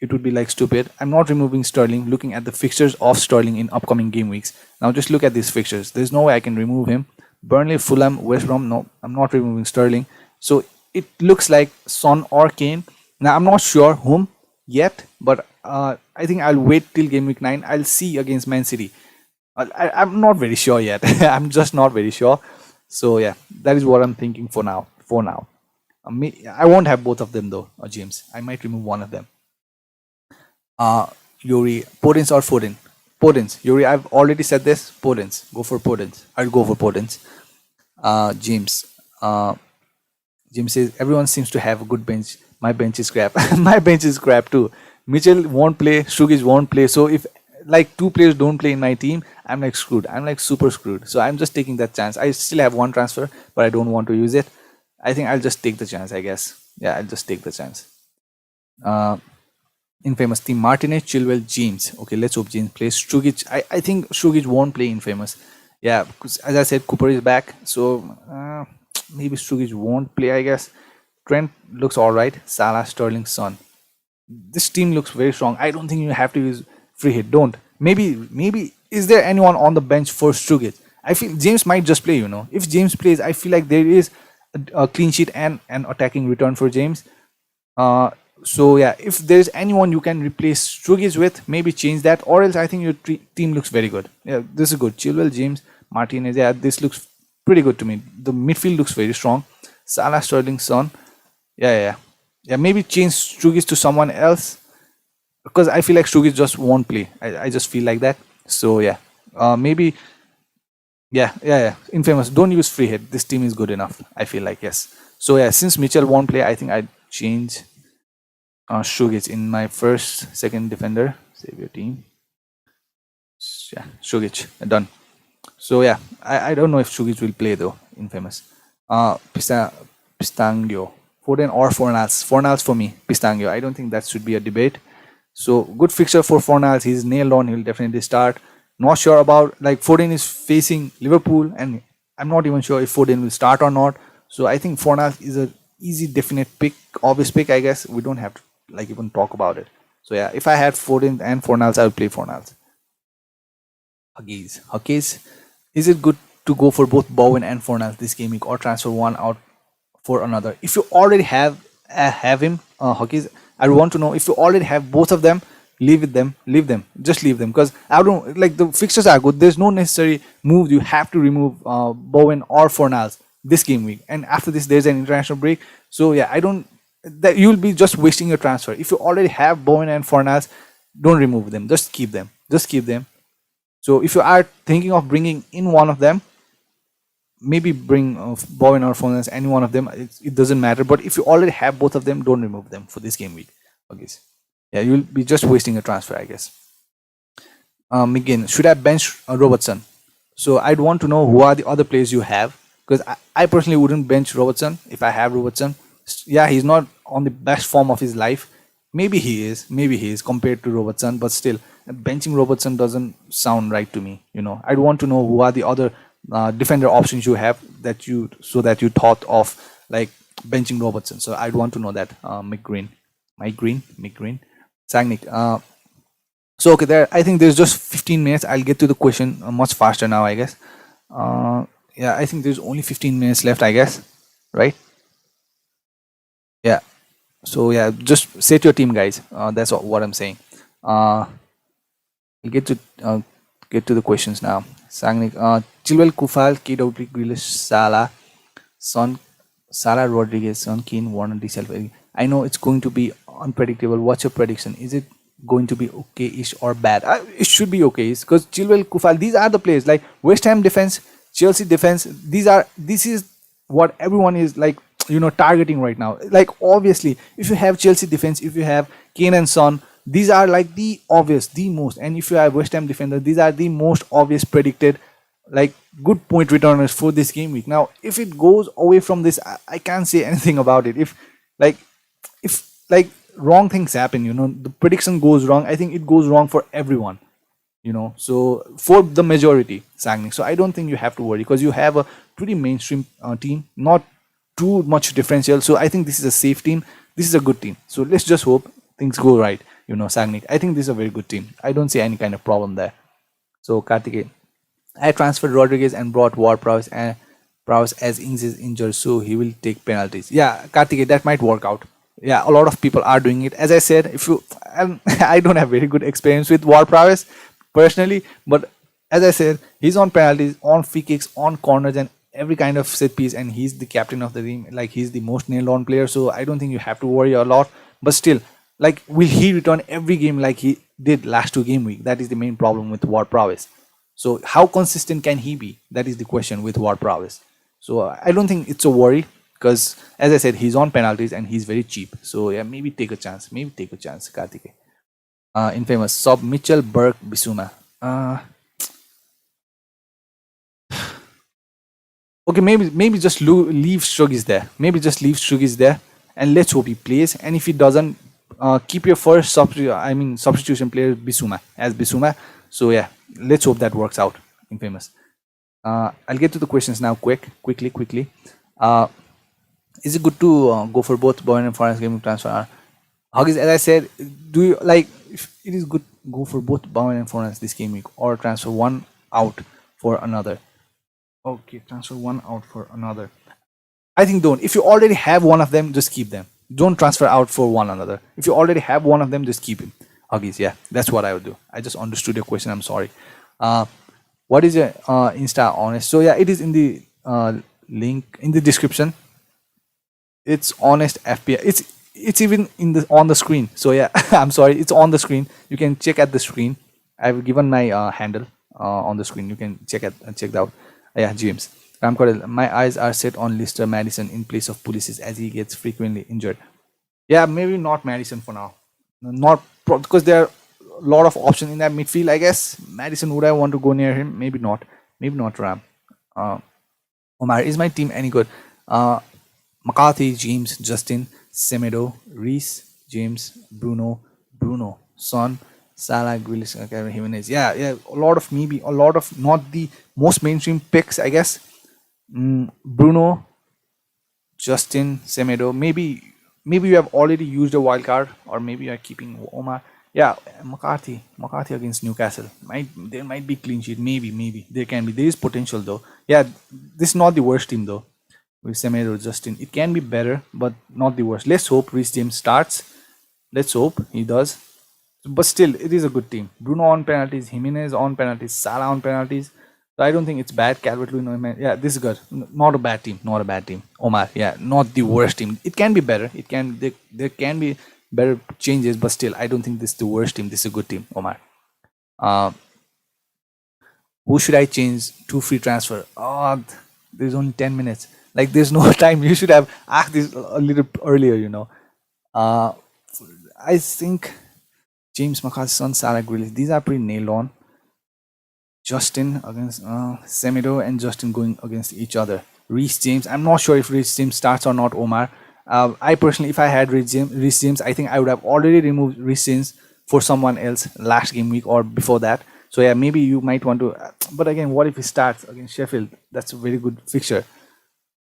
It would be like stupid. I'm not removing Sterling. Looking at the fixtures of Sterling in upcoming game weeks. Now just look at these fixtures. There's no way I can remove him. Burnley, Fulham, West Brom. No, I'm not removing Sterling. So it looks like Son or Kane. Now I'm not sure whom yet, but I think I'll wait till game week 9. I'll see against Man City. I'm not very sure yet. I'm just not very sure. So yeah, that is what I'm thinking for now. I won't have both of them though, James. I might remove one of them. Yuri, Podence or Foden? Podence. Yuri, I've already said this. Podence. Go for Podence. I'll go for Podence. James. James says everyone seems to have a good bench. My bench is crap. My bench is crap too. Mitchell won't play. Shugic won't play. So if like two players don't play in my team, I'm like screwed. I'm like super screwed. So I'm just taking that chance. I still have one transfer, but I don't want to use it. I think I'll just take the chance, I guess. Yeah, I'll just take the chance. Infamous team: Martinez, Chilwell, James. Okay, let's hope James plays. Shugic. I think Shugic won't play Infamous. Yeah, because as I said, Cooper is back. So maybe Shugic won't play, I guess. Trent looks alright. Salah, Sterling, Son. This team looks very strong. I don't think you have to use free hit. Don't. Maybe is there anyone on the bench for Shugic? I feel James might just play, If James plays, I feel like there is a clean sheet and an attacking return for James. So yeah, if there's anyone you can replace Shugic with, maybe change that, or else I think your team looks very good. Yeah, this is good. Chilwell, James, Martinez. Yeah, this looks pretty good to me. The midfield looks very strong. Salah, Sterling, Son. Yeah. Maybe change Shugic to someone else because I feel like Shugic just won't play. I just feel like that. So yeah, maybe. Yeah. Infamous. Don't use free hit. This team is good enough. I feel like yes. So yeah, since Mitchell won't play, I think I'd change Shugic in my first, second defender. Save your team. Yeah, Shugic. Done. So yeah, I don't know if Shugic will play though. Infamous. Pistangio. Foden or Fornals. Fornals for me. Pistangio. I don't think that should be a debate. So good fixture for Fornals. He's nailed on. He'll definitely start. Not sure about like Foden is facing Liverpool, and I'm not even sure if Foden will start or not. So I think Fornals is a easy, definite pick, obvious pick. I guess we don't have to like even talk about it. So yeah, if I had Foden and Fornals, I would play Fornals. Huggies. Is it good to go for both Bowen and Fornals this game week or transfer one out for another? If you already have him, Huggies, I want to know if you already have both of them. Leave them, just leave them because I don't like the fixtures are good. There's no necessary move you have to remove Bowen or Fornals this game week, and after this there's an international break. So yeah, I don't that you'll be just wasting your transfer. If you already have Bowen and Fornals, don't remove them, just keep them. So if you are thinking of bringing in one of them, maybe bring Bowen or Fornals, any one of them, it doesn't matter. But if you already have both of them, don't remove them for this game week. Okay. Yeah, you'll be just wasting a transfer, I guess. Again, should I bench Robertson? So I'd want to know who are the other players you have, because I personally wouldn't bench Robertson if I have Robertson. Yeah, he's not on the best form of his life. Maybe he is compared to Robertson, but still, benching Robertson doesn't sound right to me. I'd want to know who are the other defender options you have so that you thought of like benching Robertson. So I'd want to know that. Mike Green. Sagnik. So okay, there. I think there's just 15 minutes. I'll get to the question much faster now, I guess. Yeah, I think there's only 15 minutes left, I guess. Right? Yeah. So yeah, just set your team, guys. That's what I'm saying. We'll get to the questions now. Sagnik. Chilwell, Kufal, KW, Grealish, Salah, Son, Salah, Rodriguez, Son, Keane, Warner, DCL. I know it's going to be unpredictable. What's your prediction? Is it going to be okay-ish or bad? It should be okay because Chilwell, Kufal, these are the players like West Ham defense, Chelsea defense. This is what everyone is like, targeting right now. Like obviously, if you have Chelsea defense, if you have Kane and Son, these are like the obvious, the most, and if you are West Ham defender, these are the most obvious predicted like good point returners for this game week. Now if it goes away from this, I can't say anything about it. Like if wrong things happen, the prediction goes wrong, I think it goes wrong for everyone, so for the majority Sagnik. So I don't think you have to worry because you have a pretty mainstream team, not too much differential. So I think this is a safe team, this is a good team, so let's just hope things go right, Sagnik. I think this is a very good team, I don't see any kind of problem there. So Kartikeyan, I transferred Rodriguez and brought Ward Prowse as Ings is injured, so he will take penalties. Yeah, Kartikeyan, that might work out. Yeah, a lot of people are doing it. As I said, if you, I don't have very good experience with Ward Prowse personally, but as I said, he's on penalties, on free kicks, on corners, and every kind of set piece, and he's the captain of the team. Like he's the most nailed on player, so I don't think you have to worry a lot. But still, like, will he return every game like he did last 2 game week? That is the main problem with Ward Prowse. So how consistent can he be? That is the question with Ward Prowse. So I don't think it's a worry because, as I said, he's on penalties and he's very cheap. So yeah, maybe take a chance. Maybe take a chance, Kartike. Infamous Sob Mitchell Burke Bissouma. Okay, maybe just leave Struggies there. Maybe just leave Struggies there, and let's hope he plays. And if he doesn't, keep your first substitution player Bissouma as Bissouma. So yeah, let's hope that works out. Infamous. I'll get to the questions now. Quickly. Is it good to go for both Bowen and Forest gaming transfer? Huggies, as I said, do you like if it is good go for both Bowen and Forest this game week, or transfer one out for another? Okay, transfer one out for another. I think don't. If you already have one of them, just keep them. Don't transfer out for one another. If you already have one of them, just keep him. Huggies, yeah, that's what I would do. I just understood your question. I'm sorry. What is your Insta honest? So yeah, it is in the link in the description. It's HonestFPL. It's even in the on the screen. So yeah, I'm sorry. It's on the screen. You can check at the screen. I've given my handle on the screen. You can check it out. Yeah, James. My eyes are set on Lister Madison in place of Pulisic as he gets frequently injured. Yeah, maybe not Madison for now. Not because there are a lot of options in that midfield. I guess Madison, would I want to go near him? Maybe not. Maybe not Ram. Omar, is my team any good? McCarthy, James, Justin, Semedo, Reese, James, Bruno, Son, Salah, Grealish, Jimenez. Yeah, a lot of not the most mainstream picks, I guess. Bruno, Justin, Semedo. Maybe you have already used a wild card, or maybe you are keeping Omar. Yeah, McCarthy against Newcastle. There might be clean sheet. Maybe there can be. There is potential though. Yeah, this is not the worst team though. With Semedo, Justin, it can be better, but not the worst. Let's hope Reece James starts. Let's hope he does. But still, it is a good team. Bruno on penalties, Jimenez on penalties, Salah on penalties. So I don't think it's bad. Calvert-Lewin, yeah, this is good. Not a bad team. Omar, yeah, not the worst team. It can be better. There can be better changes, but still, I don't think this is the worst team. This is a good team, Omar. Who should I change to free transfer? Oh, there's only 10 minutes. Like, there's no time. You should have asked this a little earlier, I think James McCarthy, Son, Salah, Grealish, these are pretty nailed on. Justin against Semedo and Justin going against each other. Reece James, I'm not sure if Reece James starts or not, Omar. I personally, if I had Reece James, I think I would have already removed Reece James for someone else last game week or before that. So yeah, maybe you might want to. But again, what if he starts against Sheffield? That's a very good fixture.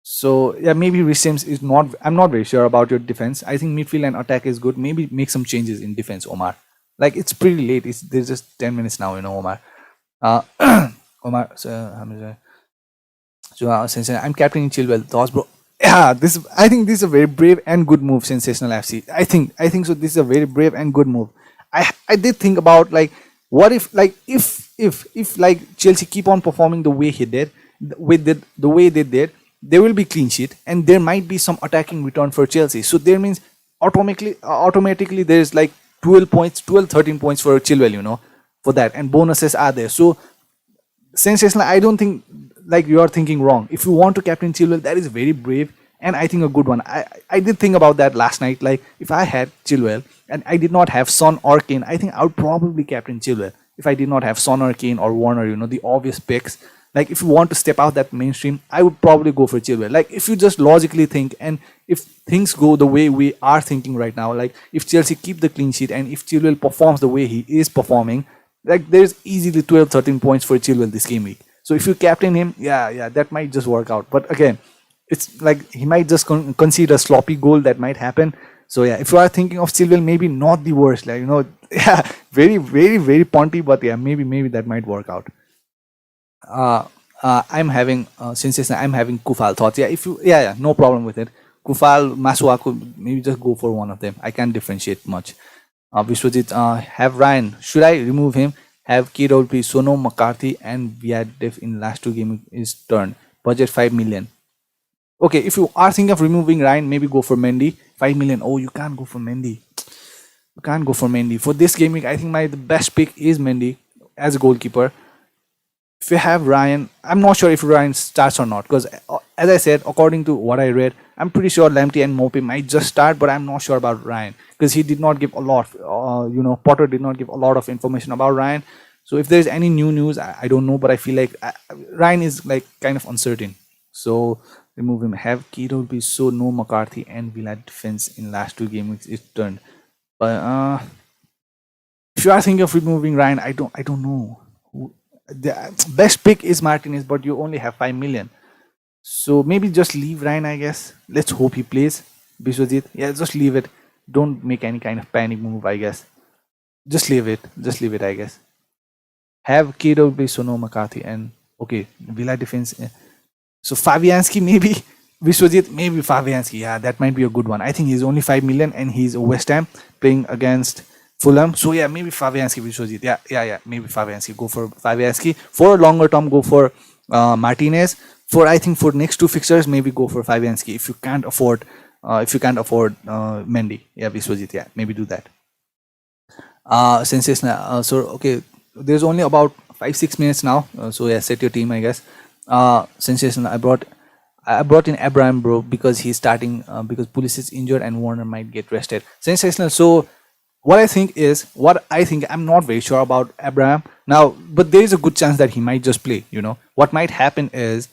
So yeah, maybe Reece James is not. I'm not very sure about your defense. I think midfield and attack is good. Maybe make some changes in defense, Omar. Like, it's pretty late. There's just 10 minutes now, Omar. Omar, so I'm captaining Chilwell. Thoughts, bro? Yeah, I think this is a very brave and good move, Sensational FC. I think so. This is a very brave and good move. I did think about, like, what if, like, if like Chelsea keep on performing the way he did, the way they did, there will be clean sheet and there might be some attacking return for Chelsea. So there means automatically there's like 13 points for Chilwell, for that, and bonuses are there. So Sensational, I don't think like you are thinking wrong. If you want to captain Chilwell, that is very brave and I think a good one. I did think about that last night. Like if I had Chilwell and I did not have Son or Kane, I think I would probably captain Chilwell. If I did not have Son or Kane or Warner, the obvious picks. Like if you want to step out that mainstream, I would probably go for Chilwell. Like if you just logically think, and if things go the way we are thinking right now, like if Chelsea keep the clean sheet and if Chilwell performs the way he is performing, like there's easily 12, 13 points for Chilwell this game week. So if you captain him, yeah, that might just work out. But again, it's like he might just concede a sloppy goal that might happen. So yeah, if you are thinking of Chilwell, maybe not the worst. Like yeah, very, very, very ponty, but yeah, maybe that might work out. I'm having since I'm having Kufal thoughts. Yeah, if you yeah, no problem with it. Kufal, Masuaku, maybe just go for one of them. I can't differentiate much. Vishwajit, have Ryan. Should I remove him? Have KWP, Sono, McCarthy, and Viadev in last two games is turned. Budget 5 million. Okay, if you are thinking of removing Ryan, maybe go for Mendy. 5 million. Oh, you can't go for Mendy. You can't go for Mendy. For this game week, I think the best pick is Mendy as a goalkeeper. If you have Ryan, I'm not sure if Ryan starts or not, because as I said, according to what I read, I'm pretty sure Lamptey and Mope might just start, but I'm not sure about Ryan because he did not give a lot. Potter did not give a lot of information about Ryan. So if there's any new news, I don't know, but I feel like Ryan is like kind of uncertain. So remove him. Have Keto be so no McCarthy and Villa defense in last two games is turned. But if you are thinking of removing Ryan, I don't know. The best pick is Martinez, but you only have 5 million. So maybe just leave Ryan, I guess. Let's hope he plays. Biswajit, yeah, just leave it. Don't make any kind of panic move, I guess. Just leave it. Just leave it, I guess. Have KW Sono McCarthy and okay, Villa defense. So Fabianski maybe. Biswajit, maybe Fabianski. Yeah, that might be a good one. I think he's only 5 million and he's a West Ham playing against Fulham. So yeah, maybe Fabianski, Vishwajit. Yeah. Maybe Fabianski. Go for Fabianski. For a longer term, go for Martinez. I think for next two fixtures, maybe go for Fabianski. If you can't afford, Mendy. Yeah, Vishwajit. Yeah, maybe do that. Sensational. So okay, there's only about 5-6 minutes now. So yeah, set your team, I guess. Sensational. I brought in Abraham, bro, because he's starting because Pulisic is injured and Warner might get rested. Sensational. So what I think, I'm not very sure about Abraham now, but there is a good chance that he might just play. What might happen is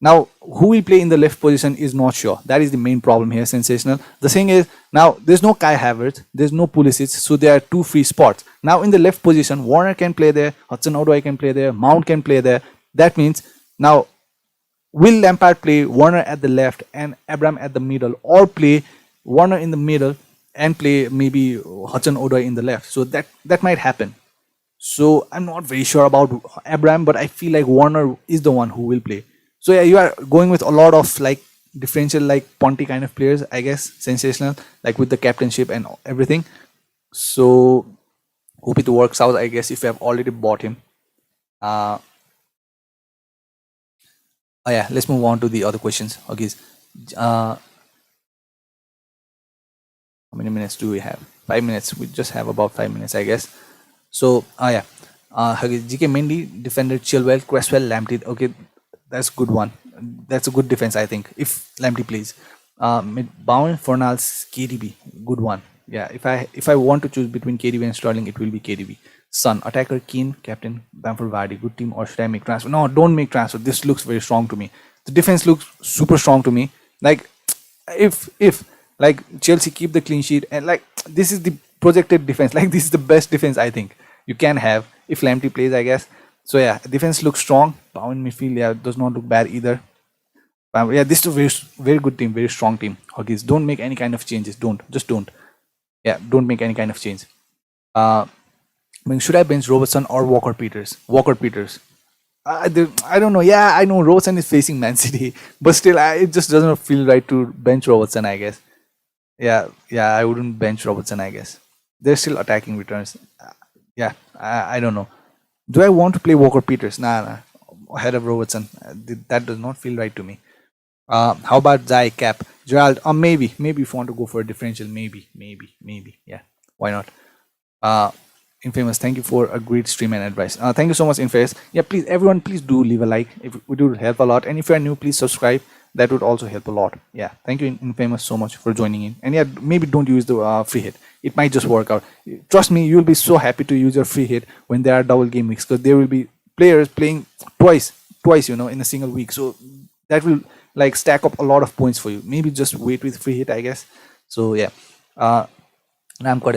now who will play in the left position is not sure. That is the main problem here. Sensational. The thing is now there's no Kai Havertz, there's no Pulisic, so there are two free spots. Now in the left position, Warner can play there, Hudson-Odoi can play there, Mount can play there. That means now will Lampard play Warner at the left and Abraham at the middle, or play Warner in the middle and play maybe Hudson-Odoi in the left? So that might happen. So I'm not very sure about Abraham, but I feel like Warner is the one who will play. So yeah, you are going with a lot of like differential, like Ponty kind of players, I guess. Sensational, like with the captainship and everything. So hope it works out, I guess, if you have already bought him. Oh yeah, let's move on to the other questions. Okay, how many minutes do we have? 5 minutes. We just have about 5 minutes, I guess. So yeah, GK Mendy, defender Chilwell, Cresswell, Lamptey. Okay, that's a good one. That's a good defense, I think, if Lamptey plays. Bowen, Fornals, KDB, good one. Yeah, if I want to choose between KDB and Sterling, it will be KDB. Son, attacker, Keane, captain, Bamford, Vardy, good team, or should I make transfer? No, don't make transfer. This looks very strong to me. The defense looks super strong to me. Like if like Chelsea keep the clean sheet and like this is the projected defense. Like this is the best defense I think you can have if Lamptey plays, I guess. So yeah, defense looks strong. Bowen midfield, yeah, does not look bad either. Yeah, this is a very, very good team, very strong team. Huggies, don't make any kind of changes. Don't Yeah, don't make any kind of change. Should I bench Robertson or Walker Peters? Walker Peters. I don't know. Yeah, I know Robertson is facing Man City, but still, it just doesn't feel right to bench Robertson, I guess. Yeah, I wouldn't bench Robertson, I guess. They're still attacking returns. Yeah, I don't know. Do I want to play Walker Peters? Nah. Ahead of Robertson. That does not feel right to me. How about Zai, Cap, Gerald? Maybe if you want to go for a differential, maybe. Yeah, why not? Infamous, thank you for a great stream and advice. Thank you so much, Infamous. Yeah, please, everyone, please do leave a like. If we do help a lot, and if you are new, please subscribe. that would also help a lot. Yeah, thank you, Infamous, so much for joining in. And yeah, maybe don't use the free hit. It might just work out. Trust me, you'll be so happy to use your free hit when there are double game weeks, because there will be players playing twice, in a single week. So that will like stack up a lot of points for you. Maybe just wait with free hit, I guess. So yeah. Lampard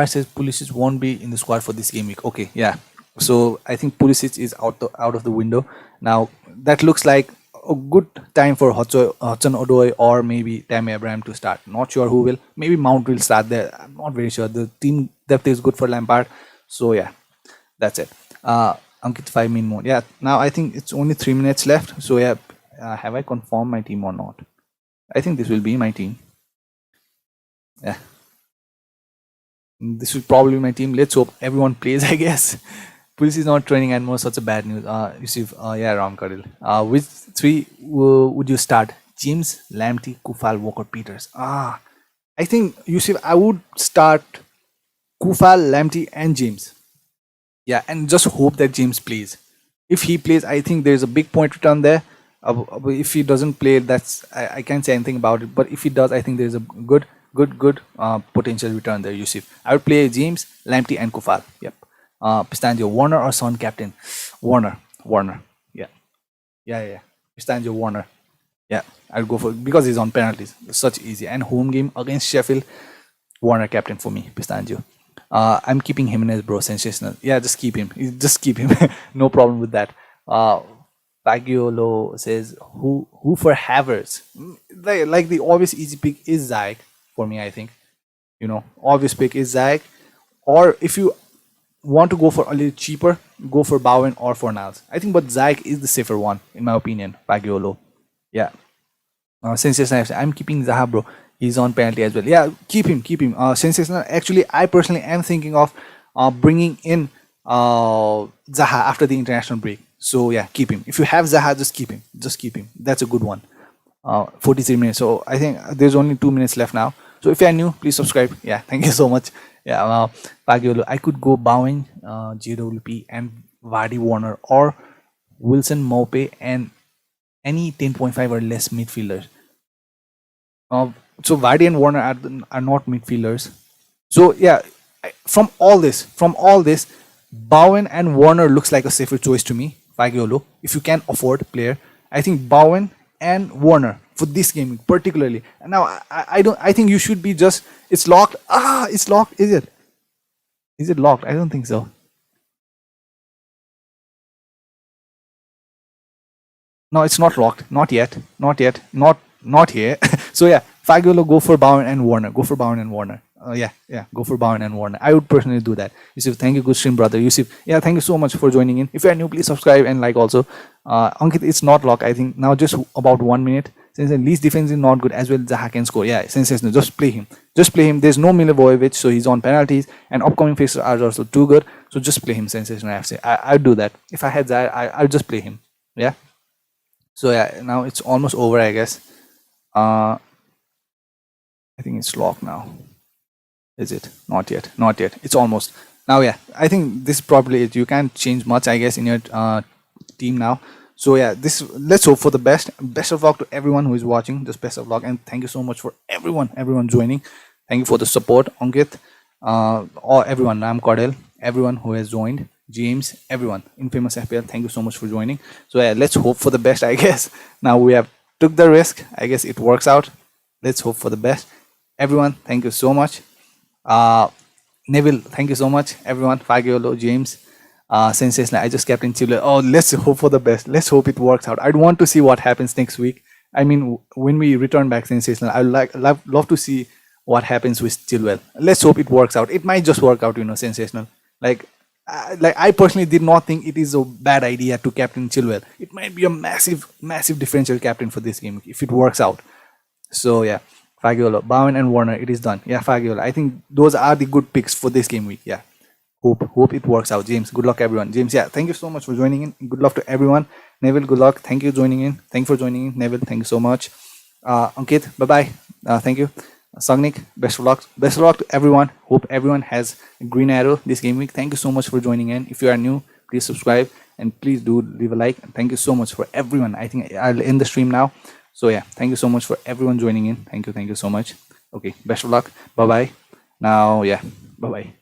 says Pulisic won't be in the squad for this game week. Okay, yeah. So I think Pulisic is out of the window now. That looks like a good time for Hudson-Odoi or maybe Tammy Abraham to start. Not sure who will. Maybe Mount will start there. I'm not very sure. The team depth is good for Lampard. So yeah, that's it. Ankit 5-min mode. Yeah, now I think it's only 3 minutes left. So yeah, have I confirmed my team or not? I think this will be my team. Yeah. This will probably be my team. Let's hope everyone plays, I guess. Police is not training anymore. Such a bad news. Yusuf, yeah, Ram Kadil. Which three would you start? James, Lamptey, Kufal, Walker, Peters. I think, Yusuf, I would start Kufal, Lamptey, and James. Yeah, and just hope that James plays. If he plays, I think there's a big point return there. If he doesn't play, that's I can't say anything about it. But if he does, I think there's a good potential return there, Yusuf. I would play James, Lamptey, and Kufal. Yep. Pistangio, Warner or Son captain? Warner. Yeah. Pistangio, Warner. Yeah, I'll go for, because he's on penalties. Such easy. And home game against Sheffield, Warner captain for me, Pistangio. I'm keeping Jimenez, bro. Sensational. Yeah, just keep him. No problem with that. Pagiolo says, who for Havertz? Like the obvious easy pick is Ziyech for me, I think. Obvious pick is Ziyech. Or if you want to go for a little cheaper, go for Bowen or for Niles. I think, but Ziyech is the safer one, in my opinion, Pagiolo. Yeah. Sensational. I'm keeping Zaha, bro. He's on penalty as well. Yeah, keep him. Sensational. Actually, I personally am thinking of bringing in Zaha after the international break. So yeah, keep him. If you have Zaha, just keep him. That's a good one. 43 minutes. So I think there's only 2 minutes left now. So if you are new, please subscribe. Yeah, thank you so much. Yeah, Pagiolo. I could go Bowen, JWP, and Vardy, Warner, or Wilson, Maupe, and any 10.5 or less midfielders. So Vardy and Warner are not midfielders. So yeah, from all this, Bowen and Warner looks like a safer choice to me. Pagiolo, if you can afford player, I think Bowen and Warner for this game particularly. And now I think you should be just, it's locked. It's locked. Is it locked? I don't think so. No, it's not locked. Not yet. Not here. So yeah, Pagiolo, go for Bowen and Warner. Go for Bowen and Warner. Go for Bowen and Warner. I would personally do that. Yusuf, thank you, good stream, brother. Yusuf, yeah, thank you so much for joining in. If you are new, please subscribe and like also. Ankit, it's not locked. I think now just about 1 minute. Since the least defense is not good, as well Zaha can score. Yeah, sensational. Just play him. There's no Milivojevic, so he's on penalties, and upcoming faces are also too good. So just play him, sensational. I have to say, I'd do that. If I had Zaha, I'd just play him. Yeah. So yeah, now it's almost over, I guess. I think it's locked now. Is it? Not yet. It's almost. Now, yeah, I think this is probably it. You can't change much, I guess, in your team now. So yeah, let's hope for the best. Best of luck to everyone who is watching. Just best of luck, and thank you so much for everyone joining. Thank you for the support, Ankit, or everyone. I'm Cordell, everyone who has joined, James, everyone, Infamous FPL. Thank you so much for joining. So yeah, let's hope for the best, I guess. Now we have took the risk. I guess it works out. Let's hope for the best. Everyone, thank you so much. Neville, thank you so much. Everyone, Pagiolo, James, sensational. I just kept in Chile. Oh, let's hope for the best. Let's hope it works out. I'd want to see what happens next week. I mean, when we return back, sensational. I'd love to see what happens with Chilwell. Let's hope it works out. It might just work out, sensational. Like I personally did not think it is a bad idea to captain Chilwell. It might be a massive differential captain for this game if it works out. So yeah, Pagiolo, Bowen and Warner, it is done. Yeah, Pagiolo. I think those are the good picks for this game week. Yeah. Hope it works out. James, good luck everyone. James, yeah, thank you so much for joining in. Good luck to everyone. Neville, good luck. Thank you joining in. Thank you for joining in. Neville, thank you so much. Ankit, bye-bye. Thank you. Sagnik, best of luck. Best of luck to everyone. Hope everyone has a green arrow this game week. Thank you so much for joining in. If you are new, please subscribe and please do leave a like. Thank you so much for everyone. I think I'll end the stream now. So yeah, thank you so much for everyone joining in. Thank you so much. Okay, best of luck. Bye bye. Now, yeah, bye bye.